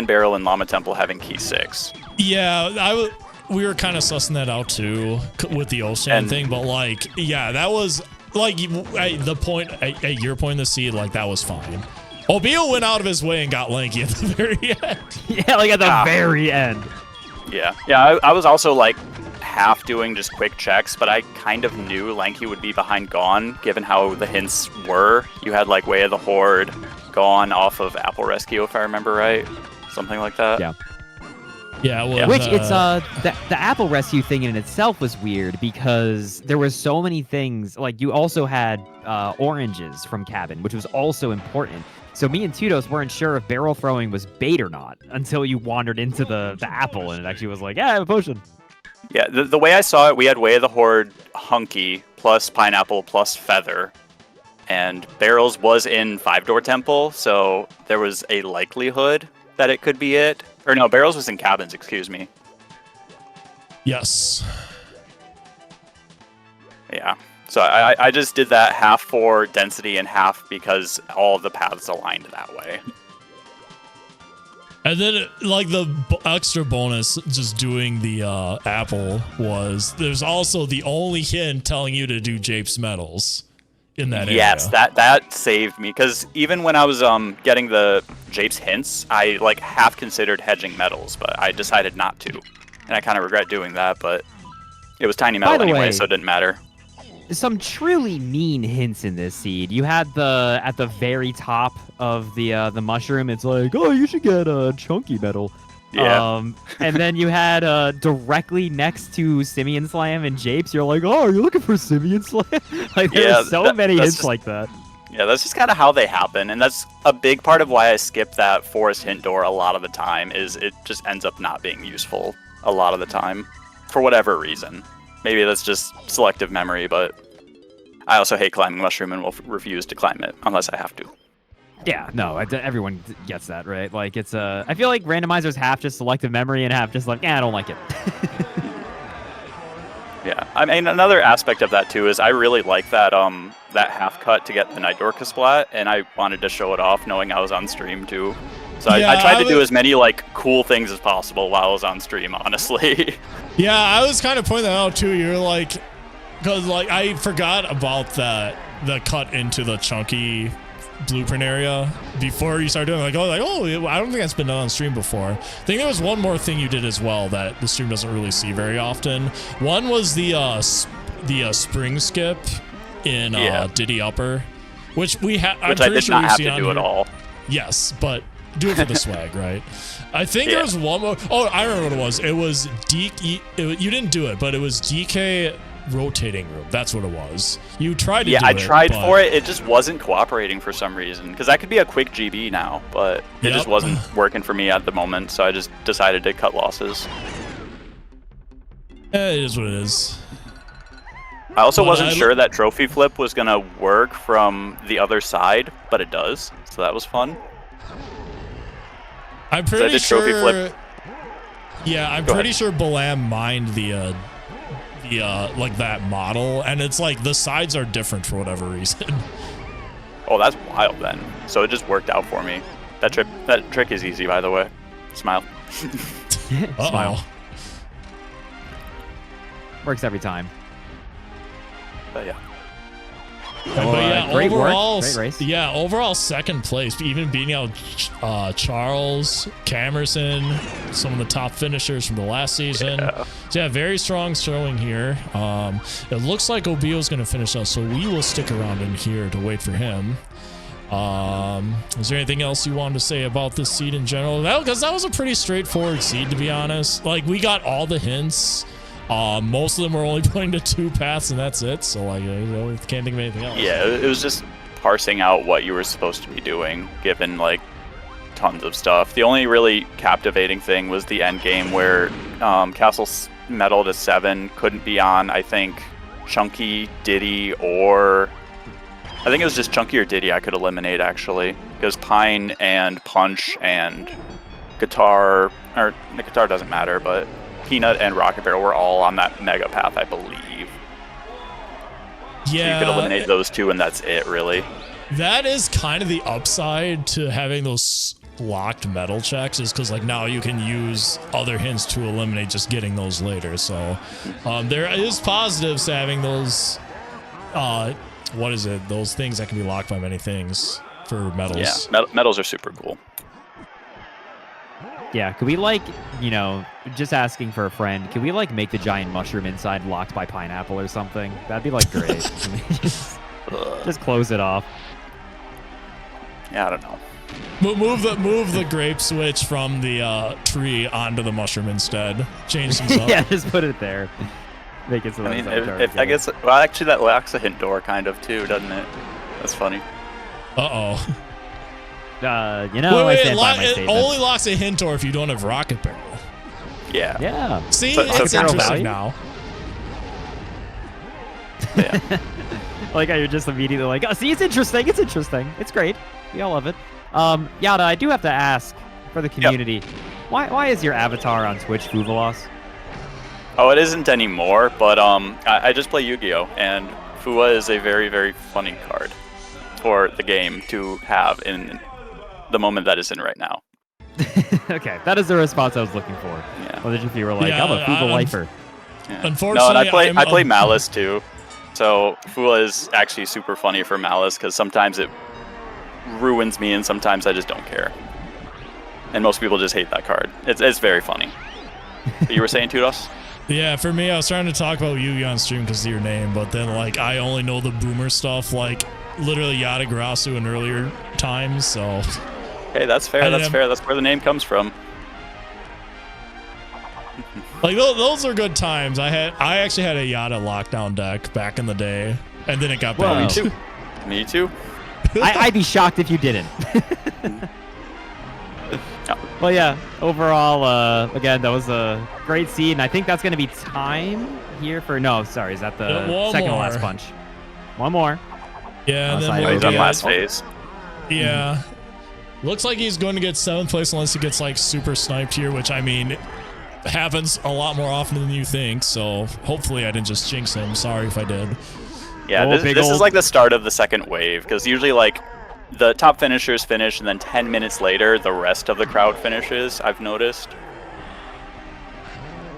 Barrel and Llama Temple having Key 6. Yeah, we were kind of sussing that out too with the O-Stand thing, but like, yeah, that was like the point at your point in the seed, like that was fine. Obiyo went out of his way and got Lanky at the very end. Yeah, like at the very end. Yeah, I was also like half doing just quick checks, but I kind of knew Lanky would be behind Gone, given how the hints were. You had like Way of the Horde, Gone off of Apple Rescue, if I remember right. Something like that. Yeah. Yeah, well, which it's the Apple Rescue thing in itself was weird because there was so many things. Like you also had oranges from Cabin, which was also important. So me and Tudos weren't sure if barrel throwing was bait or not until you wandered into the apple and it actually was like, yeah, I have a potion. Yeah, the way I saw it, we had Way of the Horde Hunky plus Pineapple plus Feather. And Barrels was in 5-Door Temple, so there was a likelihood that it could be it. Or no, Barrels was in Cabins, excuse me. Yes. Yeah. So I just did that half for density and half because all of the paths aligned that way. And then, like, the extra bonus just doing the apple was there's also the only hint telling you to do Japes Metals in that area. Yes, that saved me because even when I was getting the Japes hints, I like half considered hedging metals, but I decided not to, and I kind of regret doing that. But it was tiny metal anyway, so it didn't matter. Some truly mean hints in this seed. You had at the very top of the mushroom. It's like, oh, you should get a chunky metal. Yeah. And then you had directly next to Simian Slam and Japes. You're like, oh, are you looking for Simian Slam? Like there's so many hints just, like that. Yeah, that's just kind of how they happen, and that's a big part of why I skip that forest hint door a lot of the time. Is it just ends up not being useful a lot of the time for whatever reason. Maybe that's just selective memory, but I also hate climbing mushroom and will refuse to climb it unless I have to. Yeah, no, everyone gets that, right? Like, it's I feel like randomizers half just selective memory and half just like, I don't like it. Yeah, I mean, another aspect of that, too, is I really like that that half cut to get the Night Dorcas splat, and I wanted to show it off knowing I was on stream, too. So yeah, I tried to do as many like cool things as possible while I was on stream, honestly. Yeah, I was kind of pointing that out too. You're like, because like I forgot about the cut into the chunky blueprint area before you started doing like, oh, I don't think that's been done on stream before. I think there was one more thing you did as well that the stream doesn't really see very often. One was the spring skip in Diddy Upper, which we had. Which I did not have to do at all. Yes, but. Do it for the swag, right? I think there was one more. Oh, I remember what it was. It was DK. You didn't do it, but it was DK rotating room. That's what it was. You tried to do it. Yeah, I tried for it. It just wasn't cooperating for some reason. Because I could be a quick GB now, but it just wasn't working for me at the moment. So I just decided to cut losses. It is what it is. I also But wasn't sure that trophy flip was gonna work from the other side, but it does, so that was fun. I'm pretty did trophy sure. flip. Yeah, I'm Go pretty ahead. sure Balam mined the like that model, and it's like the sides are different for whatever reason. Oh, that's wild then. So it just worked out for me. That trick is easy, by the way. Smile. Smile. Works every time. But yeah. But yeah, great overall, work. Great race. Yeah, overall second place, even beating out Charles, Camerson, some of the top finishers from the last season. Yeah. So yeah, very strong showing here. It looks like Obiyo is going to finish out, so we will stick around in here to wait for him. Is there anything else you wanted to say about this seed in general? Because that was a pretty straightforward seed, to be honest. Like, we got all the hints. Most of them were only pointing to 2 paths, and that's it. So, like, can't think of anything else. Yeah, it was just parsing out what you were supposed to be doing, given, like, tons of stuff. The only really captivating thing was the end game where Castle's Metal to 7 couldn't be on, I think, Chunky, Diddy, or... I think it was just Chunky or Diddy I could eliminate, actually. Because Pine and Punch and Guitar... Or, the Guitar doesn't matter, but... Peanut and Rocket Barrel were all on that mega path, I believe. Yeah. So you could eliminate those 2 and that's it, really. That is kind of the upside to having those locked metal checks, is because like now you can use other hints to eliminate just getting those later. So there is positives to having those, what is it? Those things that can be locked by many things for metals. Yeah, metals are super cool. Yeah, could we like, just asking for a friend, could we like make the giant mushroom inside locked by pineapple or something? That'd be like great. just close it off. Yeah, I don't know. Move the grape switch from the tree onto the mushroom instead. Change things up. Yeah, just put it there. Make it so that if I guess, well, actually that locks a hint door kind of too, doesn't it? That's funny. Uh-oh. I stand by my It statement. only locks a hint door if you don't have Rocket Barrel. Yeah. Yeah. See, So it's barrel interesting value? now. Yeah. Like how you're just immediately like, oh, see, it's interesting. It's interesting. It's great. We all love it. Yata, I do have to ask for the community, why is your avatar on Twitch Fuvalos? Oh, it isn't anymore, but I just play Yu-Gi-Oh! And Fua is a very, very funny card for the game to have in the moment that it's in right now. Okay, that is the response I was looking for. Yeah. Well, if you were like, Yeah, I'm a Fuva I'm- lifer. Yeah. Unfortunately, no, and I play I'm- Malice too. So Fua is actually super funny for Malice because sometimes it ruins me and sometimes I just don't care. And most people just hate that card. It's very funny. But you were saying, Tudos? Yeah, for me, I was trying to talk about Yu-Gi on stream because of your name, but then like I only know the boomer stuff, like literally Yata Grasu in earlier times. So Hey, that's fair. That's didn't- fair. That's where the name comes from. like those are good times. I actually had a Yata lockdown deck back in the day, and then it got Well, banned. Me too. Me too. I'd be shocked if you didn't. Well, yeah, overall, again, that was a great seed, and I think that's going to be time here for... No, sorry, is that the one second to more. last punch? One more. Yeah, and Unless then I- Oh, we'll he's on get- last phase. Yeah. Looks like he's going to get 7th place unless he gets like super sniped here, which I mean happens a lot more often than you think. So hopefully I didn't just jinx him. Sorry if I did. Yeah, Oh, big this is old- like the start of the second wave because usually like the top finishers finish and then 10 minutes later the rest of the crowd finishes. I've noticed.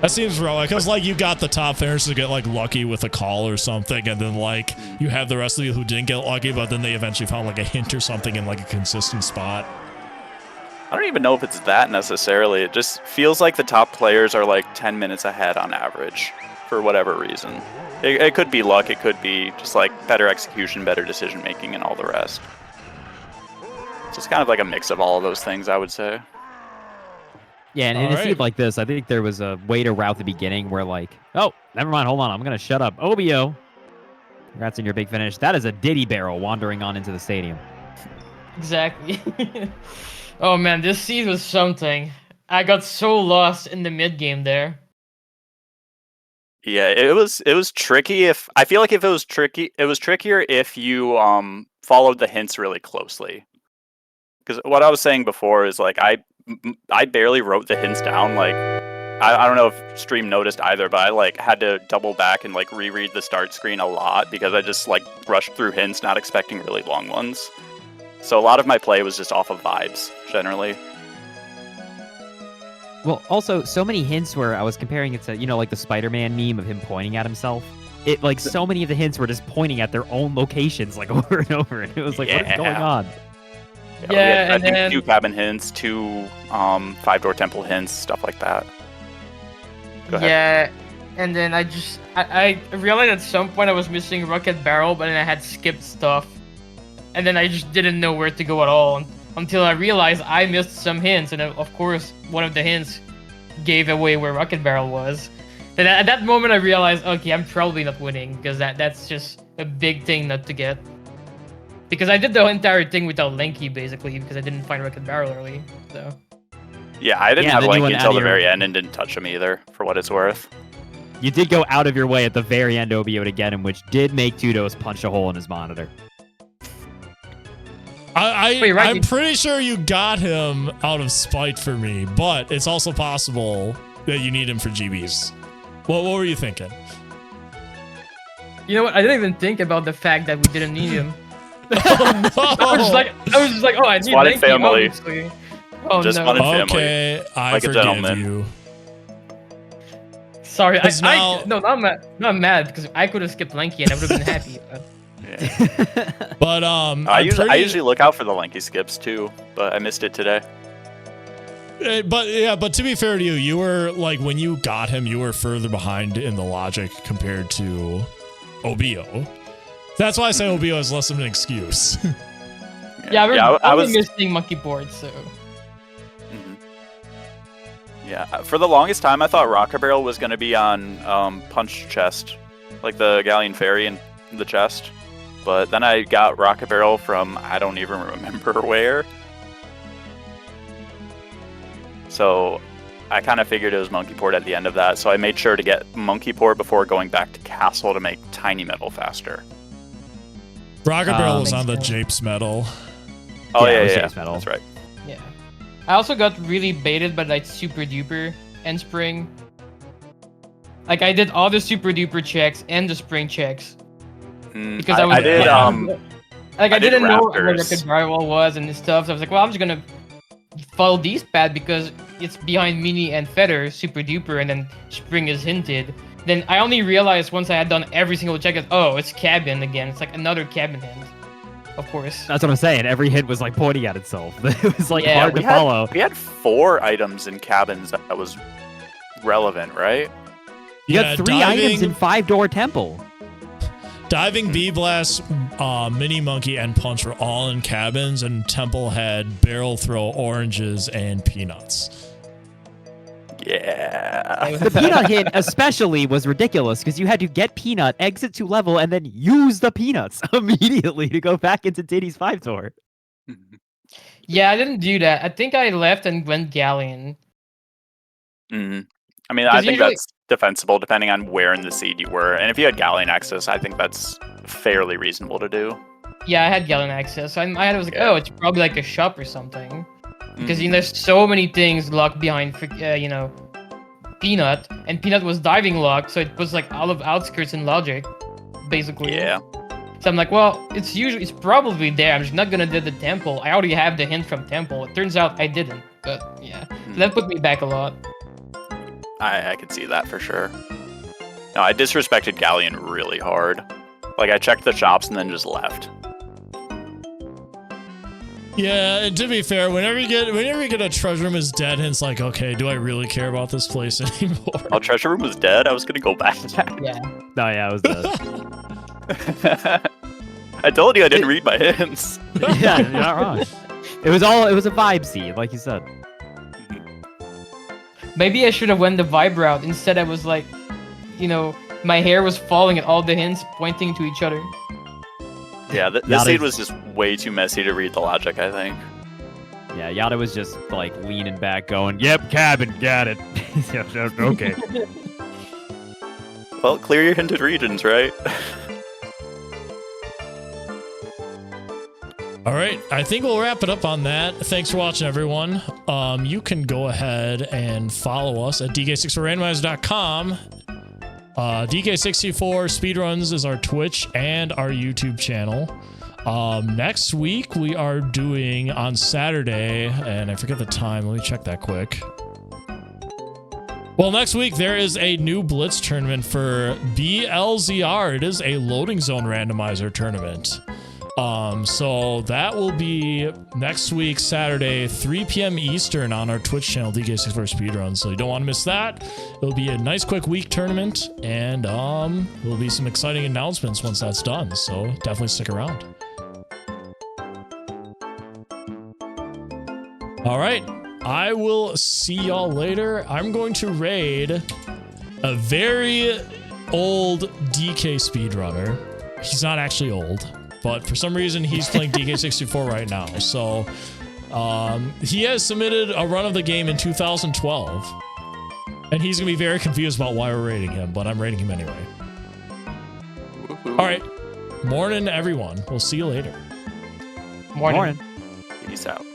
That seems wrong because like you got the top finishers to get like lucky with a call or something, and then like you have the rest of you who didn't get lucky, but then they eventually found like a hint or something in like a consistent spot. I don't even know if it's that necessarily. It just feels like the top players are like 10 minutes ahead on average for whatever reason. It could be luck. It could be just like better execution, better decision making, and all the rest. So it's kind of like a mix of all of those things, I would say. Yeah, and in a Alright. seed like this, I think there was a way to route the beginning where like, oh, never mind, hold on, I'm going to shut up. Obiyo, congrats on your big finish. That is a Diddy barrel wandering on into the stadium. Exactly. Oh man, this seed was something. I got so lost in the mid game there. Yeah, it was tricky. If I feel like if it was trickier if you followed the hints really closely. Because what I was saying before is like I barely wrote the hints down. Like I don't know if stream noticed either, but I like had to double back and like reread the start screen a lot because I just like rushed through hints, not expecting really long ones. So a lot of my play was just off of vibes generally. Well, also, so many hints where I was comparing it to, like the Spider-Man meme of him pointing at himself. It like so many of the hints were just pointing at their own locations like over and over, and it was like, what is going on? Yeah, I think 2 cabin hints, 2 5-door temple hints, stuff like that. Go ahead. Yeah, and then I realized at some point I was missing Rocket Barrel, but then I had skipped stuff, and then I just didn't know where to go at all until I realized I missed some hints, and of course one of the hints gave away where Rocket Barrel was. Then at that moment I realized, okay, I'm probably not winning because that's just a big thing not to get. Because I did the entire thing without Lanky, basically, because I didn't find Rocket Barrel early, so... Yeah, I didn't have then you Lanky went until out the of your- very end and didn't touch him either, for what it's worth. You did go out of your way at the very end, Obiyo, to get him, which did make Tudos punch a hole in his monitor. Wait, right, I'm pretty sure you got him out of spite for me, but it's also possible that you need him for GBs. What were you thinking? You know what? I didn't even think about the fact that we didn't need him. Oh, no. I was just like, oh, I need Spotted Lanky, family. obviously. Oh Just no. wanted family. Okay, I Like a forgive gentleman. you. Sorry, Because now- not mad because I could have skipped Lanky and I would have been happy. But... Yeah. But I usually look out for the Lanky skips too, but I missed it today. But to be fair to you, you were like when you got him, you were further behind in the logic compared to Obiyo. That's why I say Obiyo is less of an excuse. Yeah, I was was missing monkey port, so... Mhm. Yeah, for the longest time, I thought Rocket Barrel was going to be on Punch Chest, like the Galleon Fairy in the chest. But then I got Rocket Barrel from I don't even remember where. So I kind of figured it was Monkey Port at the end of that. So I made sure to get Monkey Port before going back to Castle to make Tiny Metal faster. Rocket Barrel was makes on the sense. Japes medal. Oh Yeah, it yeah, was yeah, James Metal. that's right. Yeah. I also got really baited by like Super Duper and Spring. Like I did all the Super Duper checks and the Spring checks. Because I did I did didn't know what Raptors. Rocket Barrel was and stuff. So I was like, well, I'm just gonna follow these paths because it's behind Mini and Feather, Super Duper, and then Spring is hinted. Then I only realized once I had done every single check that, oh, it's cabin again. It's like another cabin hint. Of course. That's what I'm saying. Every hint was like pointing at itself. It was like Yeah, hard to follow. We had 4 items in cabins that was relevant, right? You got 3 items in 5-door temple. Diving, B-Blast, Mini Monkey, and Punch were all in cabins, and Temple had Barrel Throw, Oranges, and Peanuts. Yeah. The peanut hint especially was ridiculous because you had to get peanut, exit to level, and then use the peanuts immediately to go back into Diddy's 5-door. Yeah, I didn't do that. I think I left and went Galleon. Mhm. I mean, I Because think usually- that's defensible depending on where in the seed you were. And if you had Galleon access, I think that's fairly reasonable to do. Yeah, I had Galleon access. So I was like, Yeah. oh, it's probably like a shop or something. Because Mhm. there's so many things locked behind, Peanut, and Peanut was diving locked, so it puts like all of outskirts in logic, basically. Yeah. So I'm like, well, it's probably there. I'm just not gonna do the temple. I already have the hint from temple. It turns out I didn't, but yeah, so that put me back a lot. I could see that for sure. No, I disrespected Galleon really hard. Like, I checked the shops and then just left. Yeah, and to be fair, whenever you get a treasure room is dead, and it's like, okay, do I really care about this place anymore? Oh, treasure room was dead? I was gonna go back. Yeah. Oh yeah, it was the I told you I didn't read my hints. yeah, you're not wrong. It was a vibe seed, like you said. Maybe I should have went the vibe route. Instead, I was like, my hair was falling and all the hints pointing to each other. Yeah, this Yata- seed was just way too messy to read the logic, I think. Yeah, Yata was just like leaning back, going, "Yep, cabin, got it." Yeah, okay. Well, clear your hinted regions, right? All right, I think we'll wrap it up on that. Thanks for watching, everyone. You can go ahead and follow us at DK64Randomizer.com. DK64 Speedruns is our Twitch and our YouTube channel. Next week, we are doing on Saturday, and I forget the time. Let me check that quick. Well, next week, there is a new Blitz tournament for BLZR. It is a loading zone randomizer tournament. So that will be next week, Saturday, 3 p.m. Eastern on our Twitch channel, DK64 Speedrun. So you don't want to miss that. It'll be a nice, quick week tournament, and there'll be some exciting announcements once that's done. So definitely stick around. All right, I will see y'all later. I'm going to raid a very old DK speedrunner. He's not actually old, but for some reason he's playing DK64 right now. So he has submitted a run of the game in 2012, and he's gonna be very confused about why we're raiding him, but I'm raiding him anyway. All right, morning everyone. We'll see you later. Morning. Peace out.